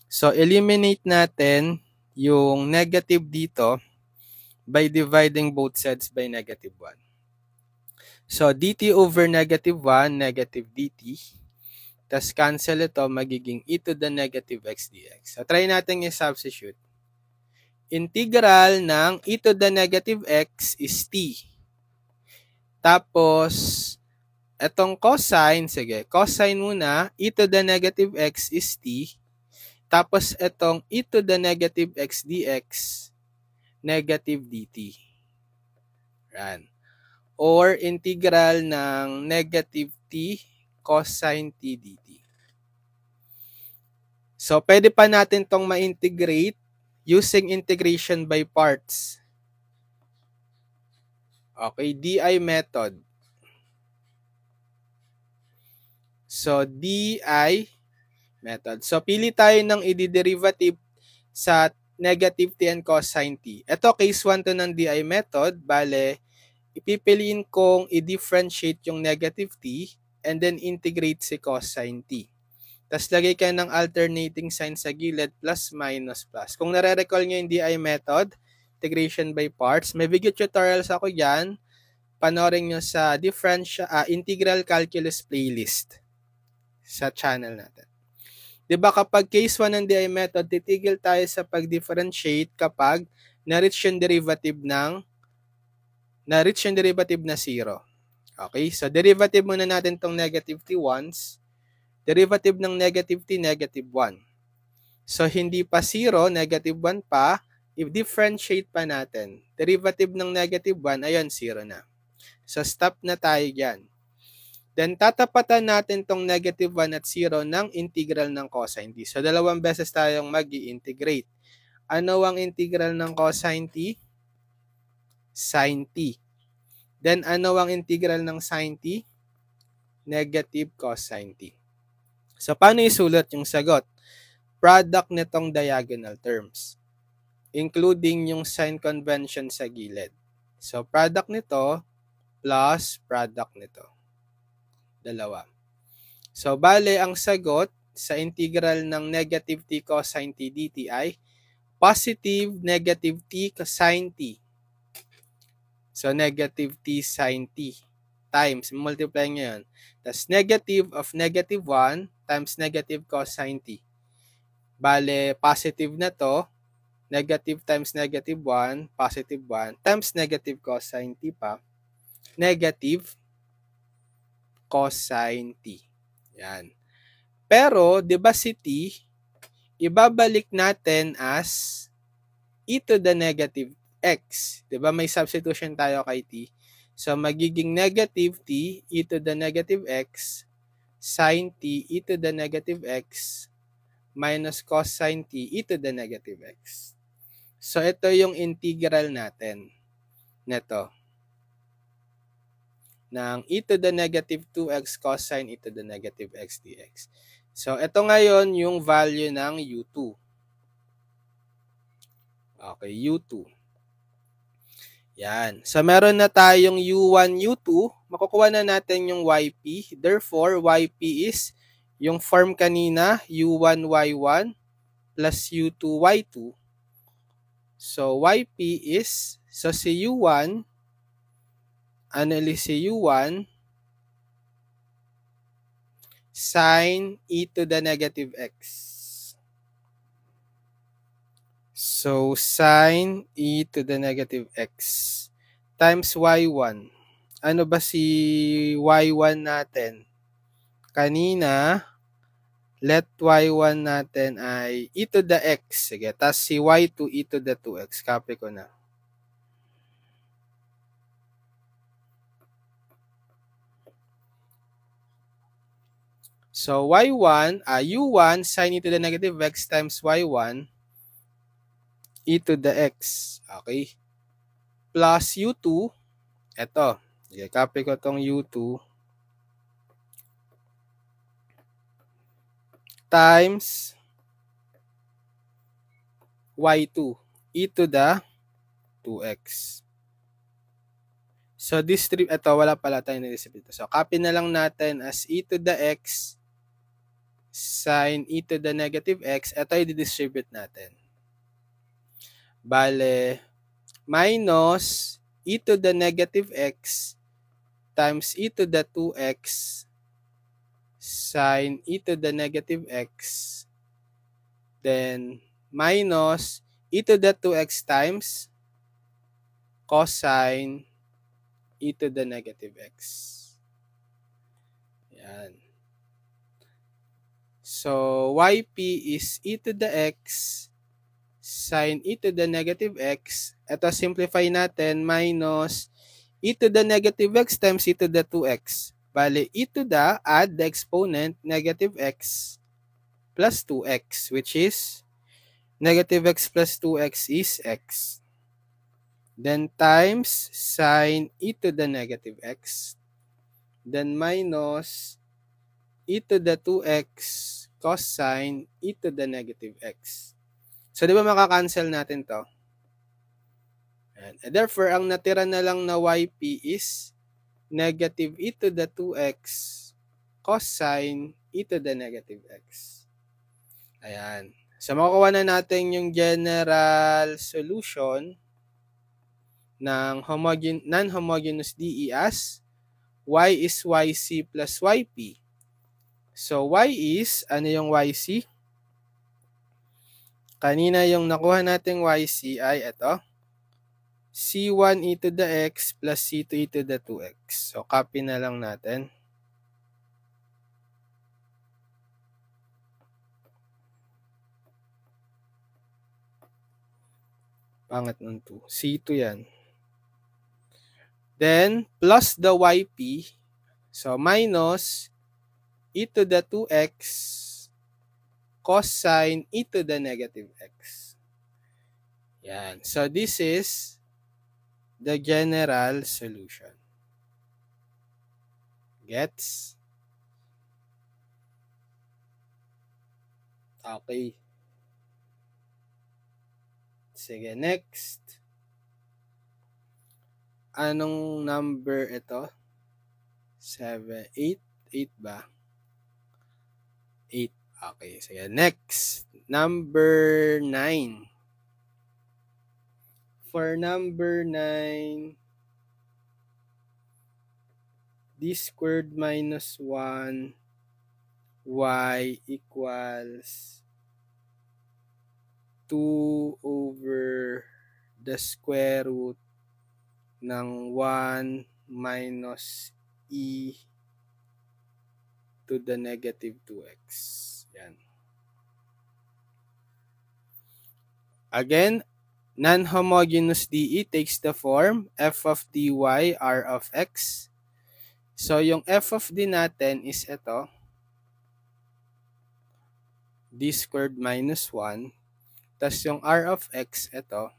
[SPEAKER 1] So, eliminate natin yung negative dito by dividing both sides by negative 1. So, dt over negative 1, negative dt. Tapos, cancel ito, magiging e to the negative x dx. So, try natin i-substitute. Integral ng e to the negative x is t. Tapos, etong cosine, sige, cosine muna, e to the negative x is t. Tapos, etong e to the negative x dx, negative dt. Yan. Or, integral ng negative t cosine t dt. So, pwede pa natin tong ma-integrate using integration by parts. Okay, di method. So, di method. So, pili tayo ng i-derivative sa negative t and cosine t. Ito, case 1 to ng di method. Bale, ipipiliin kong i-differentiate yung negative t and then integrate si cosine t. Tapos, lagay ka ng alternating sign sa gilid, plus, minus, plus. Kung nare-recall nyo yung di method, integration by parts, may video tutorials ako dyan. Panoorin nyo sa integral calculus playlist sa channel natin. Diba kapag case 1 ng DI method, titigil tayo sa pag-differentiate kapag na-reach yung derivative na 0. Okay, so derivative muna natin tong negative t once. Derivative ng negative t, negative 1. So hindi pa 0, negative 1 pa. I-differentiate pa natin. Derivative ng negative 1, ayun, 0 na. So stop na tayo dyan. Then, tatapatan natin tong negative 1 at 0 ng integral ng cosine t. So, 2 beses tayong mag-i-integrate. Ano ang integral ng cosine t? Sin t. Then, ano ang integral ng sin t? Negative cosine t. So, paano isulat yung sagot? Product nitong diagonal terms, including yung sign convention sa gilid. So, product nito plus product nito. 2. So, bale, ang sagot sa integral ng negative t cosine t dt ay positive negative t cosine t. So, negative t sin t times, multiply nyo yun. Tapos, negative of negative 1 times negative cosine t. Bale, positive na to. Negative times negative 1, positive 1, times negative cosine t pa. Negative cosine t. Yan. Pero, di ba si t, ibabalik natin as e to the negative x. Di ba may substitution tayo kay t? So, magiging negative t e to the negative x sin t e to the negative x minus cosine t e to the negative x. So, ito yung integral natin neto ng e to the negative 2x cosine e to the negative x dx. So, ito ngayon yung value ng u2. Okay, u2. Yan. So, meron na tayong u1, u2. Makukuha na natin yung yp. Therefore, yp is Yung form kanina, u1, y1 plus u2, y2. So, yp is, so si u1, si u1, sine e to the negative x. So, sine e to the negative x times y1. Ano ba si y1 natin? Kanina, let y1 natin ay e to the x. Sige, tapos si y2 e to the 2x. Copy ko na. So, u1 sine e to the negative x times y1 e to the x. Okay? Plus u2, eto. Okay, copy ko tong u2 times y2 e to the 2x. So, ito, wala pala tayong na-receive dito. So, copy na lang natin as e to the x sine e to the negative x. Ito i-distribute natin. Bale, minus e to the negative x times e to the 2x sine e to the negative x. Then, minus e to the 2x times cosine e to the negative x. Yan. So, yp is e to the x sine e to the negative x. Ito, simplify natin, minus e to the negative x times e to the 2x. Bale, e to the, add the exponent, negative x plus 2x, which is negative x plus 2x is x. Then times sine e to the negative x. Then minus e to the 2x cosine e to the negative x. So, di ba makakancel natin to? And therefore, ang natira na lang na yp is negative e to the 2x cosine e to the negative x. Ayan. So, makukuha na natin yung general solution ng non-homogeneous DE as y is yc plus yp. So, y is, ano yung yc? Kanina yung nakuha nating yc ay ito. c1 e to the x plus c2 e to the 2x. So, copy na lang natin. Pangat ng 2. C2 yan. Then, plus the yp. So, minus e to the 2x cosine e to the negative x. Yan. So, this is the general solution. Gets? Okay. Sige, next. Anong number ito? 7, 8? 8 ba? 8. Okay, sige. Next. Number 9. For number 9, d squared minus 1 y equals 2 over the square root ng 1 minus e to the negative 2x. Yan. Again, non-homogeneous DE takes the form f of dy r of x. So, yung f of d natin is ito. D squared minus 1. Tapos yung r of x, ito.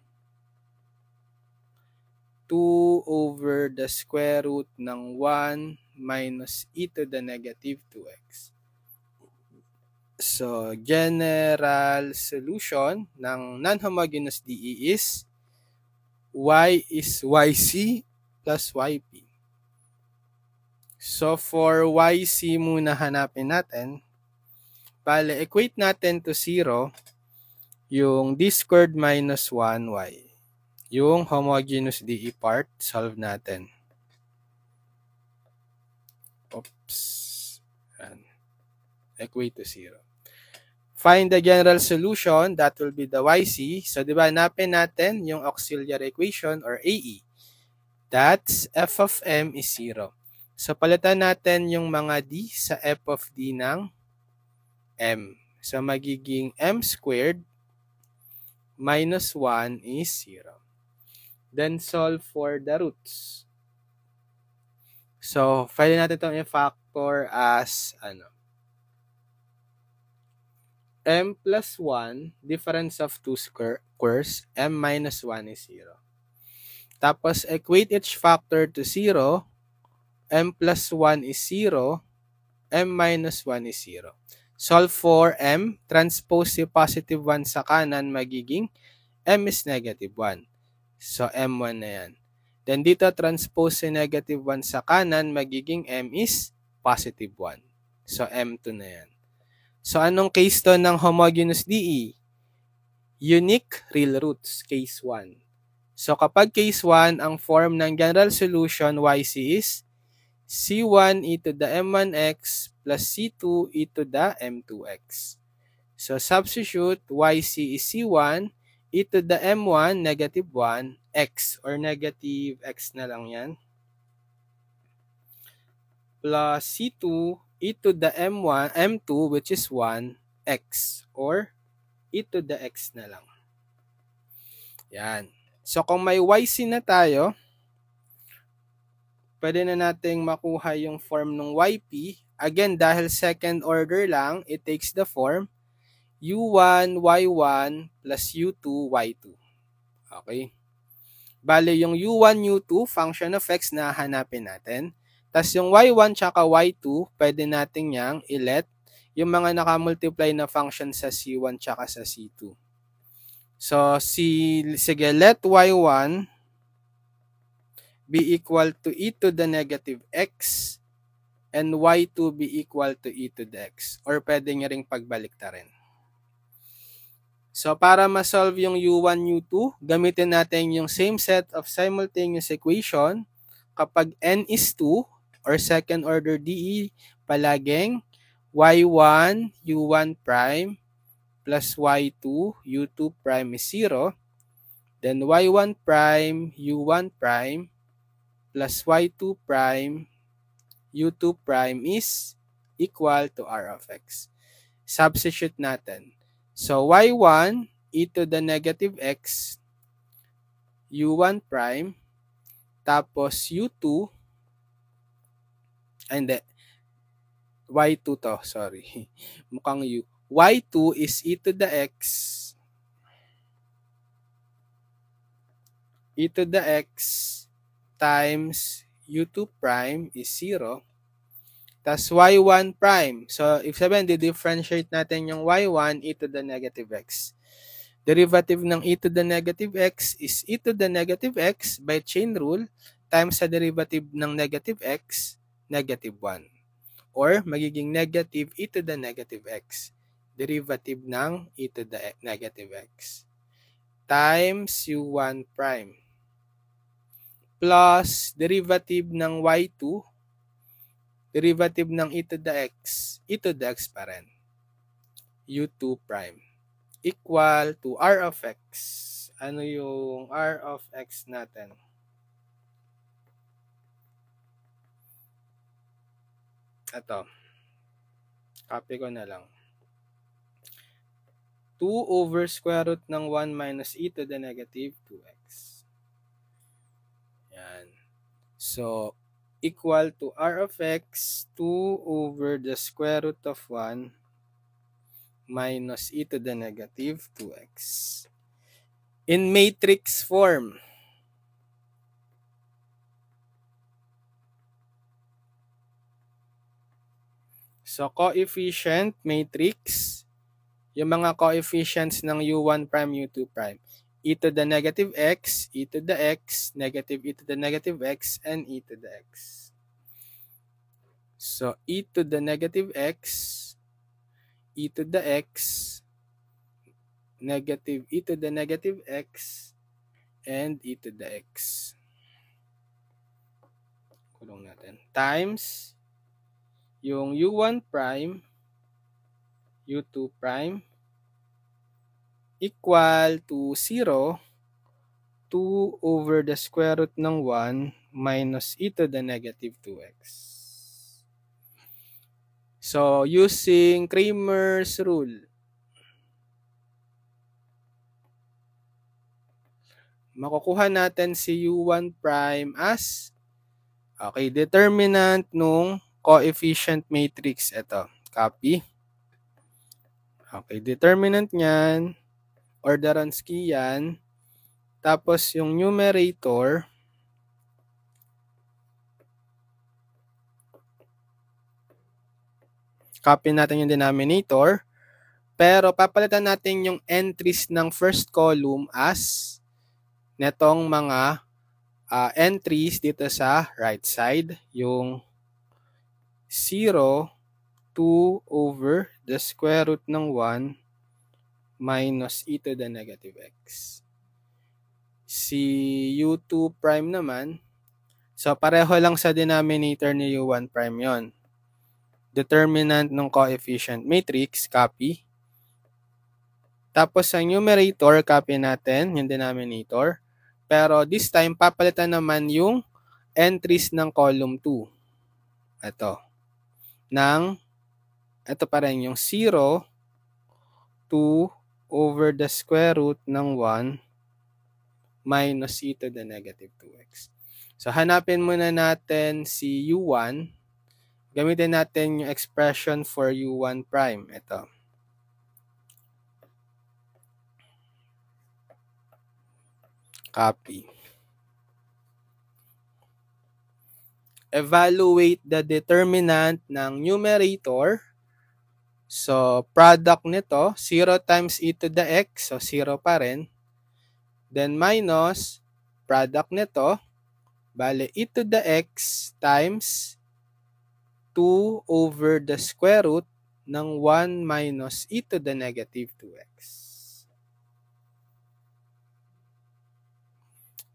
[SPEAKER 1] 2 over the square root ng 1 minus e to the negative 2x. So, general solution ng non-homogeneous DE is y is yc plus yp. So, for yc muna hanapin natin. Bale, equate natin to 0 yung d squared minus 1y. Yung homogeneous DE part, solve natin. Oops. And equate to 0. Find the general solution, that will be the YC. So, di ba, hanapin natin yung auxiliary equation or AE. That's f of m is 0. So, palitan natin yung mga d sa f of d ng m. So, magiging m squared minus 1 is 0. Then, solve for the roots. So, pwede natin itong i-factor as, m plus 1, difference of 2 squares, m minus 1 is 0. Tapos, equate each factor to 0, m plus 1 is 0, m minus 1 is 0. Solve for m, transpose yung positive 1 sa kanan, magiging m is negative 1. So, m1 na yan. Then, dito transpose yung negative 1 sa kanan, magiging m is positive 1. So, m2 na yan. So, anong case to ng homogeneous DE? Unique real roots, case 1. So, kapag case 1, ang form ng general solution YC is C1 e to the M1x plus C2 e to the M2x. So, substitute YC is C1 e to the M1 negative 1 x or negative x na lang yan plus C2 e to the M1, M2 which is 1 x or e to the x na lang. Yan. So, kung may YC na tayo, pwede na nating makuha yung form ng YP. Again, dahil second order lang, it takes the form U1, Y1 plus U2, Y2. Okay? Bale, yung U1, U2, function of X na hanapin natin. Tapos yung Y1 tsaka Y2, pwede natin yang i-let yung mga nakamultiply na function sa C1 tsaka sa C2. So, sige, let Y1 be equal to e to the negative x and y2 be equal to e to the x. Or pwede nyo ring pagbaliktarin. So, para ma-solve yung u1, u2, gamitin natin yung same set of simultaneous equation. Kapag n is 2 or second order DE, palaging y1, u1 prime plus y2, u2 prime is 0. Then y1 prime, u1 prime plus y2 prime, u2 prime is equal to r of x. Substitute natin. So, y1 e to the negative x, u1 prime, tapos u2, and y2 to, sorry. Mukhang u. y2 is e to the x, times u2 prime is 0. Tas y1 prime. So, if sabihin, di-differentiate natin yung y1 e to the negative x. Derivative ng e to the negative x is e to the negative x by chain rule times sa derivative ng negative x, negative 1. Or, magiging negative e to the negative x. Derivative ng e to the negative x. Times u1 prime. Plus, derivative ng y2, derivative ng e to the x pa rin. u2 prime. Equal to r of x. Ano yung r of x natin? Ito. Copy ko na lang. 2 over square root ng 1 minus e to the negative 2x. Yan. So, equal to r of x, 2 over the square root of 1 minus e to the negative 2x. In matrix form. So, coefficient matrix, yung mga coefficients ng u1 prime, u2 prime. E to the negative x, e to the x, negative e to the negative x, and e to the x. So, e to the negative x e to the x, negative e to the negative x, and e to the x. Kulong natin. Times yung u1 prime, u2 prime, equal to 0, 2 over the square root ng 1 minus e to the negative 2x. So, using Cramer's rule, makukuha natin si u1 prime as, okay, determinant nung coefficient matrix. Ito, copy. Okay, determinant niyan, or Orderonsky yan. Tapos yung numerator, copy natin yung denominator, pero papalitan natin yung entries ng first column as netong mga entries dito sa right side, yung 0, 2 over the square root ng 1 minus e to the negative x. Si u2 prime naman, so pareho lang sa denominator ni u1 prime yon. Determinant ng coefficient matrix, copy. Tapos sa numerator, copy natin yung denominator. Pero this time, papalitan naman yung entries ng column 2. Ito. Ito pa rin yung 0, 2 over the square root ng 1 minus e to the negative 2x. So, hanapin muna natin si u1. Gamitin natin yung expression for u1 prime. Ito. Copy. Evaluate the determinant ng numerator. So, product nito, 0 times e to the x. So, 0 pa rin. Then, minus product nito, bale, e to the x times 2 over the square root ng 1 minus e to the negative 2x.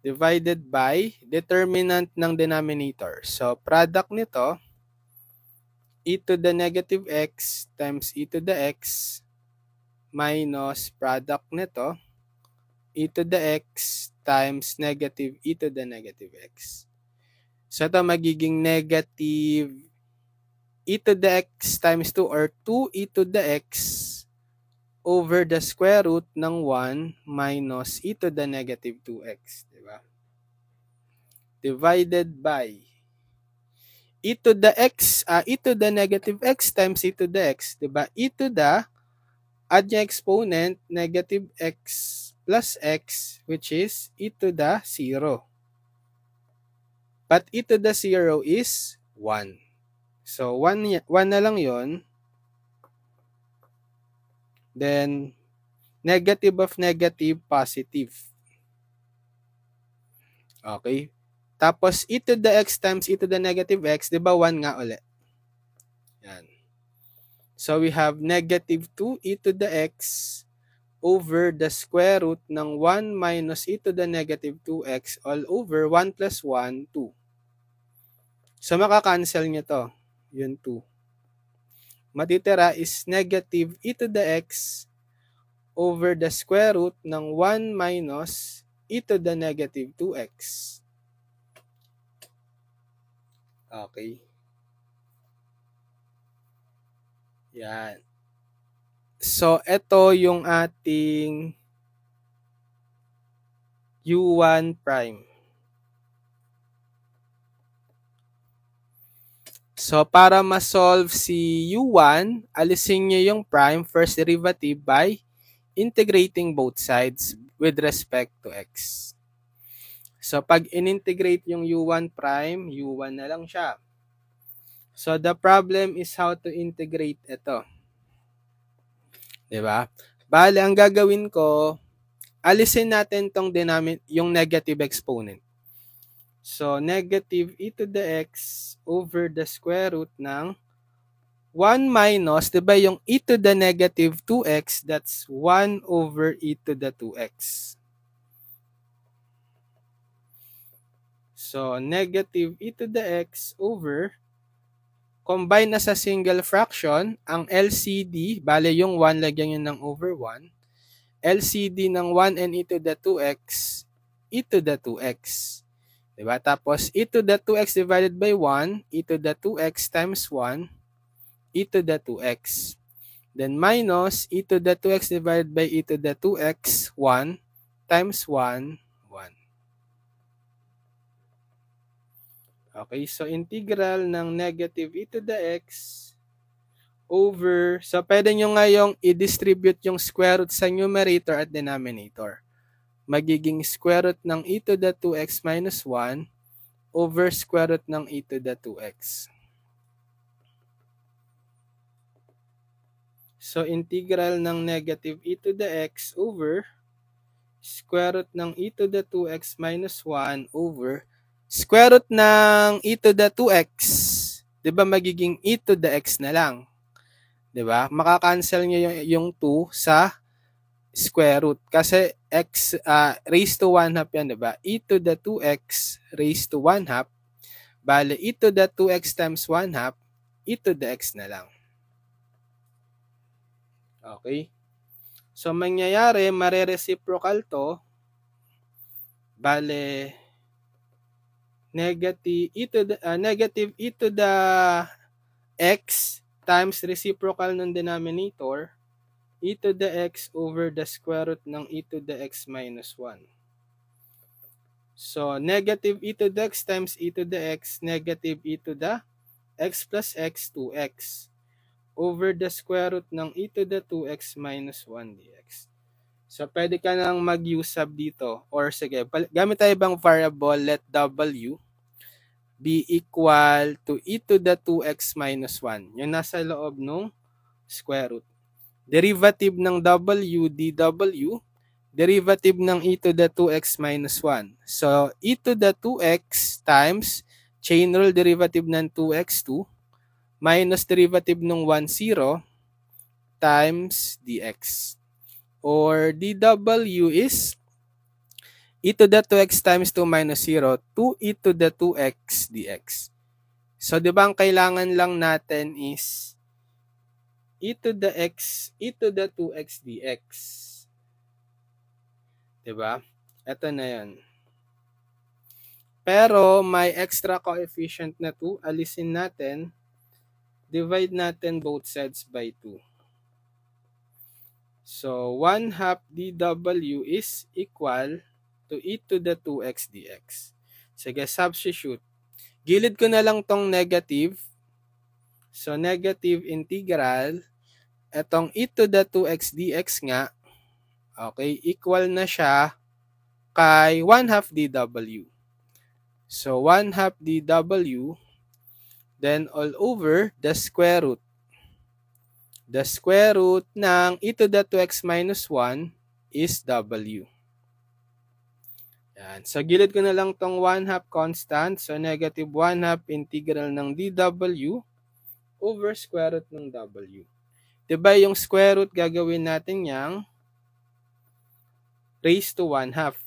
[SPEAKER 1] Divided by determinant ng denominator. So, product nito, e to the negative x times e to the x minus product nito, e to the x times negative e to the negative x. So, ito magiging negative e to the x times 2 or 2 e to the x over the square root ng 1 minus e to the negative 2x. Diba? Divided by e to the x, e to the negative x times e to the x. Diba? E to the, add yung exponent, negative x plus x, which is e to the 0. But e to the 0 is 1. So, 1 na lang yon. Then, negative of negative, positive. Okay. Tapos, e to the x times e to the negative x, di ba 1 nga ulit? Yan. So, we have negative 2 e to the x over the square root ng 1 minus e to the negative 2x all over 1 plus 1, 2. So, makakancel nyo to. Yun 2. Matitira is negative e to the x over the square root ng 1 minus e to the negative 2x. Okay. Yan. So, ito yung ating u1 prime. So, para ma-solve si u1, alisin nyo yung prime first derivative by integrating both sides with respect to x. So, pag in-integrate yung u1 prime, u1 na lang siya. So, the problem is how to integrate ito. Diba? Bale, ang gagawin ko, alisin natin tong yung negative exponent. So, negative e to the x over the square root ng 1 minus, di ba yung e to the negative 2x, that's 1 over e to the 2x. So, negative e to the x over, combine na sa single fraction, ang LCD, bale yung 1, lagyan nyo ng over 1. LCD ng 1 and e to the 2x, e to the 2x. Diba? Tapos, e to the 2x divided by 1, e to the 2x times 1, e to the 2x. Then, minus e to the 2x divided by e to the 2x, 1, times 1, 1. Okay, so integral ng negative e to the x over, so pwede nyo ngayong i-distribute yung square root sa numerator at denominator. Magiging square root ng e to the 2x minus 1 over square root ng e to the 2x. So, integral ng negative e to the x over square root ng e to the 2x minus 1 over square root ng e to the 2x. Diba magiging e to the x na lang? Diba? Makakancel nyo yung 2 sa square root. Kasi x raised to 1 half yan, diba? E to the 2x raised to 1 half. Bale, e to the 2x times 1 half, e to the x na lang. Okay? So, mangyayari, mare-reciprocal to. Bale, negative e to the x times reciprocal ng denominator, e to the x over the square root ng e to the x minus 1. So, negative e to the x times e to the x, negative e to the x plus x, 2x, over the square root ng e to the 2x minus 1 dx. So, pwede ka nang mag-use sub dito. Or sige, gamit tayo ibang variable, let w be equal to e to the 2x minus 1. Yung nasa loob ng square root. Derivative ng w, dw, derivative ng e to the 2x minus 1. So, e to the 2x times chain rule derivative ng 2x, 2, minus derivative ng 1, 0, times dx. Or dw is e to the 2x times 2 minus 0, 2e to the 2x dx. So, di ba ang kailangan lang natin is e to the x, e to the 2x dx. Di ba? Ito na yan. Pero may extra coefficient na 2. Alisin natin. Divide natin both sides by 2. So, 1 half dw is equal to e to the 2x dx. Sige, substitute. Gilid ko na lang tong negative. So, negative integral. Etong e to the 2x dx nga, okay, equal na siya kay 1 half dw. So, 1 half dw, then all over the square root. The square root ng e to the 2x minus 1 is w. Yan. So, gilid ko na lang tong 1 half constant. So, negative 1 half integral ng dw over square root ng w. Diba yung square root gagawin natin yang raised to 1 half.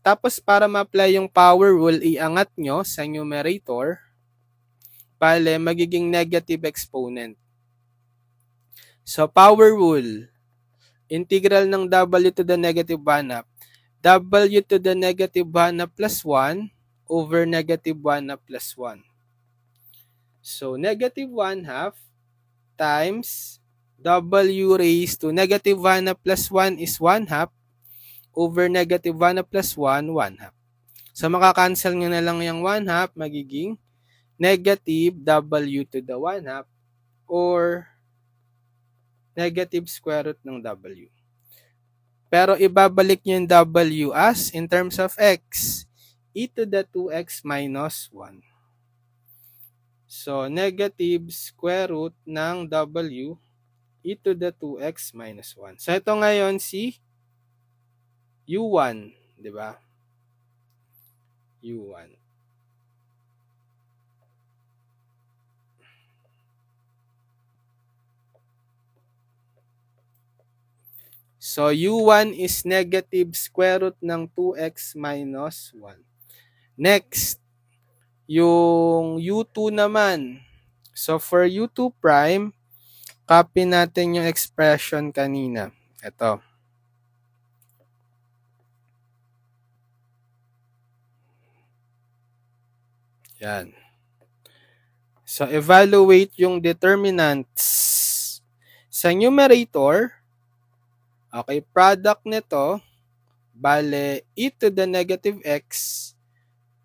[SPEAKER 1] Tapos para ma-apply yung power rule, iangat nyo sa numerator. Bale, magiging negative exponent. So, power rule. Integral ng w to the negative 1 half. W to the negative 1 half plus 1 over negative 1 half plus 1. So, negative 1 half times w raised to negative 1 half plus 1 is 1 half over negative 1 half plus 1, 1 half. So, makakancel nyo na lang yung 1 half, magiging negative w to the 1 half or negative square root ng w. Pero ibabalik nyo yung w as, in terms of x, e to the 2x minus 1. So, negative square root ng w, e to the 2x minus 1. So, ito ngayon si u1, di ba? u1. So, u1 is negative square root ng 2x minus 1. Next, yung u2 naman. So, for u2 prime, copy natin yung expression kanina. Ito. Yan. So, evaluate yung determinants. Sa numerator, okay, product nito, bale, e to the negative x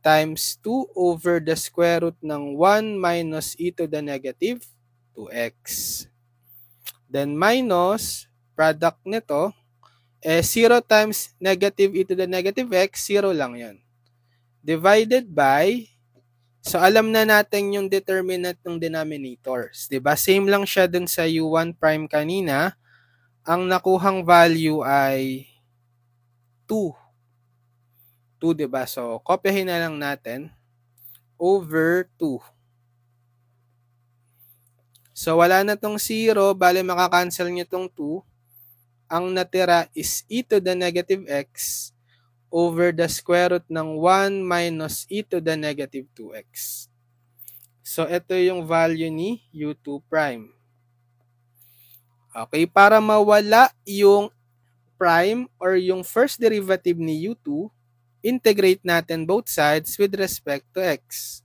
[SPEAKER 1] times 2 over the square root ng 1 minus e to the negative 2x. Then, minus, product nito, 0 times negative e to the negative x, 0 lang yan. Divided by, so alam na natin yung determinant ng denominators. Diba? Same lang siya dun sa u1 prime kanina. Ang nakuhang value ay 2. 2, diba? So, kopyahin na lang natin. Over 2. So, wala na tong 0. Bale, makakancel nyo tong 2. Ang natira is e to the negative x over the square root ng 1 minus e to the negative 2x. So, ito yung value ni u2 prime. Okay, para mawala yung prime or yung first derivative ni u2, integrate natin both sides with respect to x.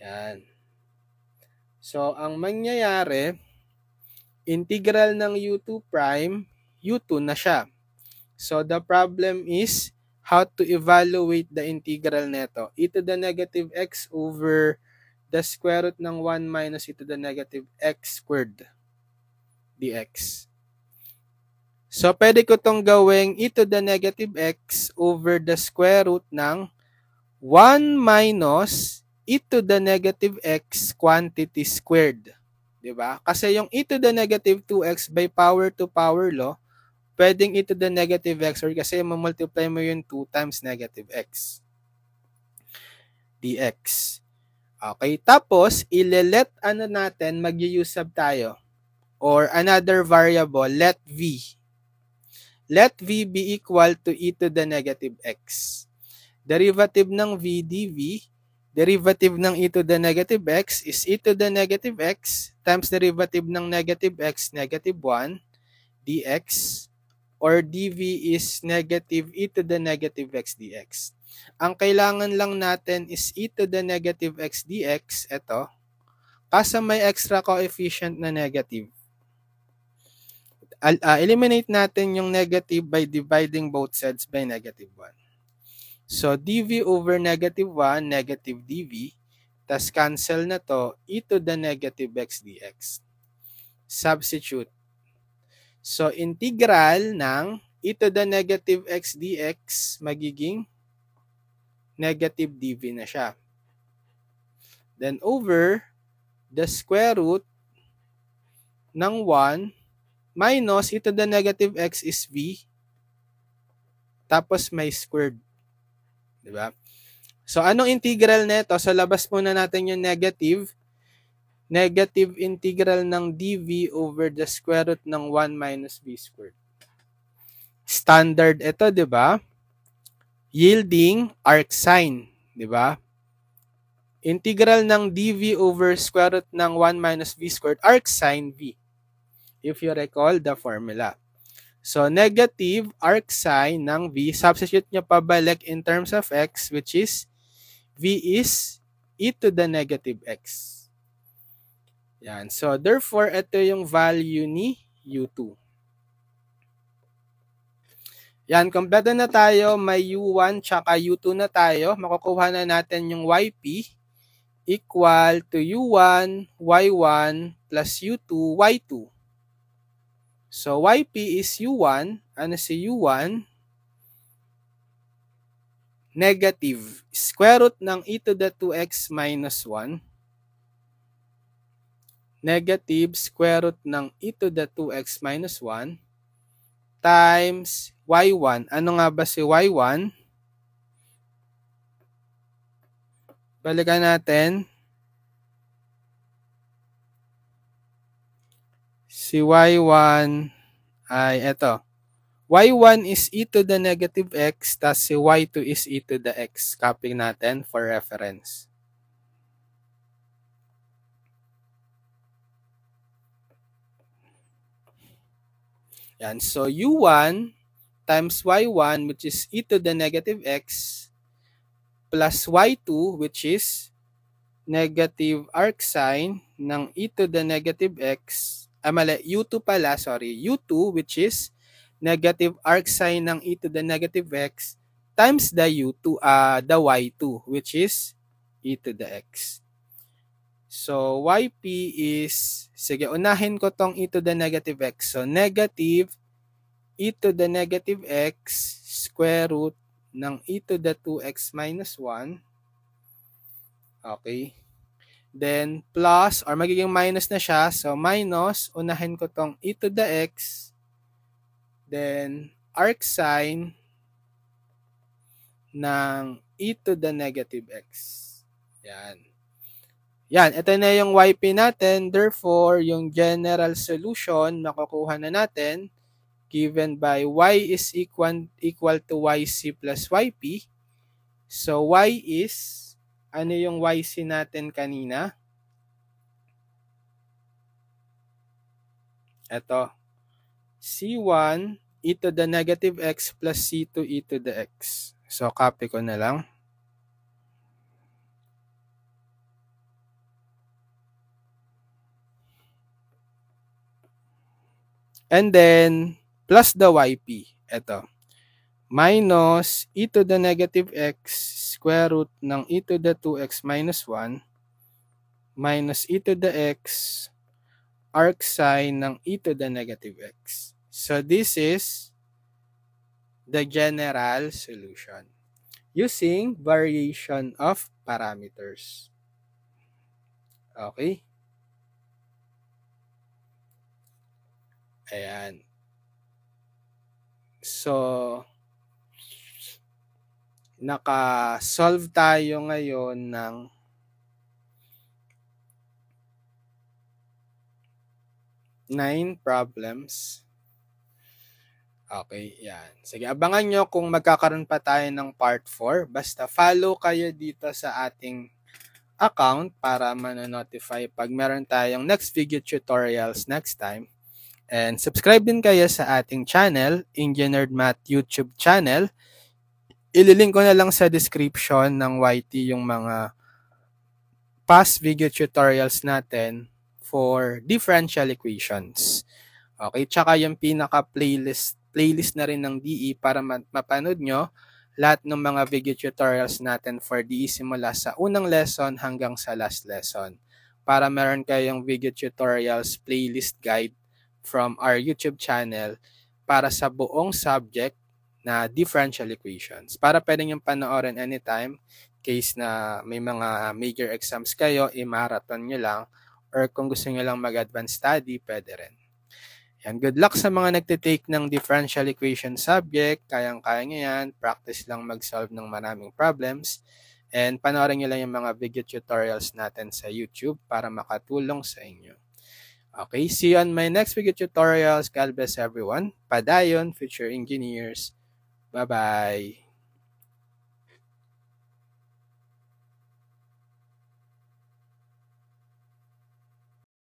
[SPEAKER 1] Yan. So, ang mangyayari, integral ng u2 prime, u2 na siya. So, the problem is how to evaluate the integral neto. E to the negative x over the square root ng 1 minus e to the negative x squared dx. So, pwede ko itong gawing e to the negative x over the square root ng 1 minus e to the negative x quantity squared. Diba? Kasi yung e to the negative 2x by power to power law, pwedeng e to the negative x or kasi mamultiply mo yung 2 times negative x dx. Okay, tapos ile-let ano natin, mag-use sub tayo or another variable, let v. Let v be equal to e to the negative x. Derivative ng v dv, derivative ng e to the negative x is e to the negative x times derivative ng negative x, negative 1 dx. Or dv is negative e to the negative x dx. Ang kailangan lang natin is e to the negative x dx, ito, kasi may extra coefficient na negative. Eliminate natin yung negative by dividing both sides by negative 1. So, dv over negative 1, negative dv, tas cancel na to, e to the negative x dx. Substitute. So, integral ng e to the negative x dx magiging negative dv na siya. Then, over the square root ng 1 minus e to the negative x is v, tapos may squared. Diba? So, anong integral nito? So, labas muna natin yung negative. Negative integral ng dv over the square root ng 1 minus v squared. Standard ito, di ba? Yielding arc sine, di ba? Integral ng dv over square root ng 1 minus v squared, arc sine v. If you recall the formula. So, negative arc sine ng v, substitute nyo pabalik in terms of x, which is v is e to the negative x. Yan. So, therefore, ito yung value ni u2. Yan, kompleto na tayo. May u1 tsaka u2 na tayo. Makukuha na natin yung yp equal to u1, y1 plus u2, y2. So, yp is u1. Ano si u1? Negative square root ng e to the 2x minus 1. Negative square root ng e to the 2x minus 1 times y1. Ano nga ba si y1? Balikan natin. Si y1 ay ito. Y1 is e to the negative x, tas si y2 is e to the x. Copy natin for reference. Yan. So, u1 times y1, which is e to the negative x, plus y2, which is negative arcsine ng e to the negative x, mali, u2 pala, sorry, u2, which is negative arcsine ng e to the negative x, times the the y2, which is e to the x. So, yp is, sige, unahin ko tong e to the negative x. So, negative e to the negative x square root ng e to the 2x minus 1. Okay. Then, plus, or magiging minus na siya. So, minus, unahin ko tong e to the x. Then, arcsine ng e to the negative x. Yan. Yan, ito na yung yp natin. Therefore, yung general solution makukuha na natin given by y is equal to yc plus yp. So, y is, ano yung yc natin kanina? Ito, c1 e to the negative x plus c2 e to the x. So, copy ko na lang. And then, plus the yp. Ito, minus e to the negative x square root ng e to the 2x minus 1 minus e to the x arcsine ng e to the negative x. So, this is the general solution using variation of parameters. Okay? Ayan. So, naka-solve tayo ngayon ng 9 problems. Okay, yan. Sige, abangan nyo kung magkakaroon pa tayo ng part 4. Basta follow kayo dito sa ating account para manonotify pag meron tayong next video tutorials next time. And subscribe din kayo sa ating channel, Engineered Math YouTube channel. Ililink ko na lang sa description ng YT yung mga past video tutorials natin for differential equations. Okay, tsaka yung pinaka-playlist na rin ng DE para mapanood nyo lahat ng mga video tutorials natin for DE simula sa unang lesson hanggang sa last lesson. Para meron kayong video tutorials playlist guide from our YouTube channel para sa buong subject na differential equations. Para pwede nyo panoorin anytime, case na may mga major exams kayo, i-marathon nyo lang, or kung gusto nyo lang mag-advance study, pwede rin. Yan, good luck sa mga nagtitake ng differential equation subject. Kayang-kaya nyo yan. Practice lang mag-solve ng maraming problems. And panoorin nyo lang yung mga video tutorials natin sa YouTube para makatulong sa inyo. Okay, see you on my next video tutorials. God bless everyone. Padayon, future engineers. Bye-bye.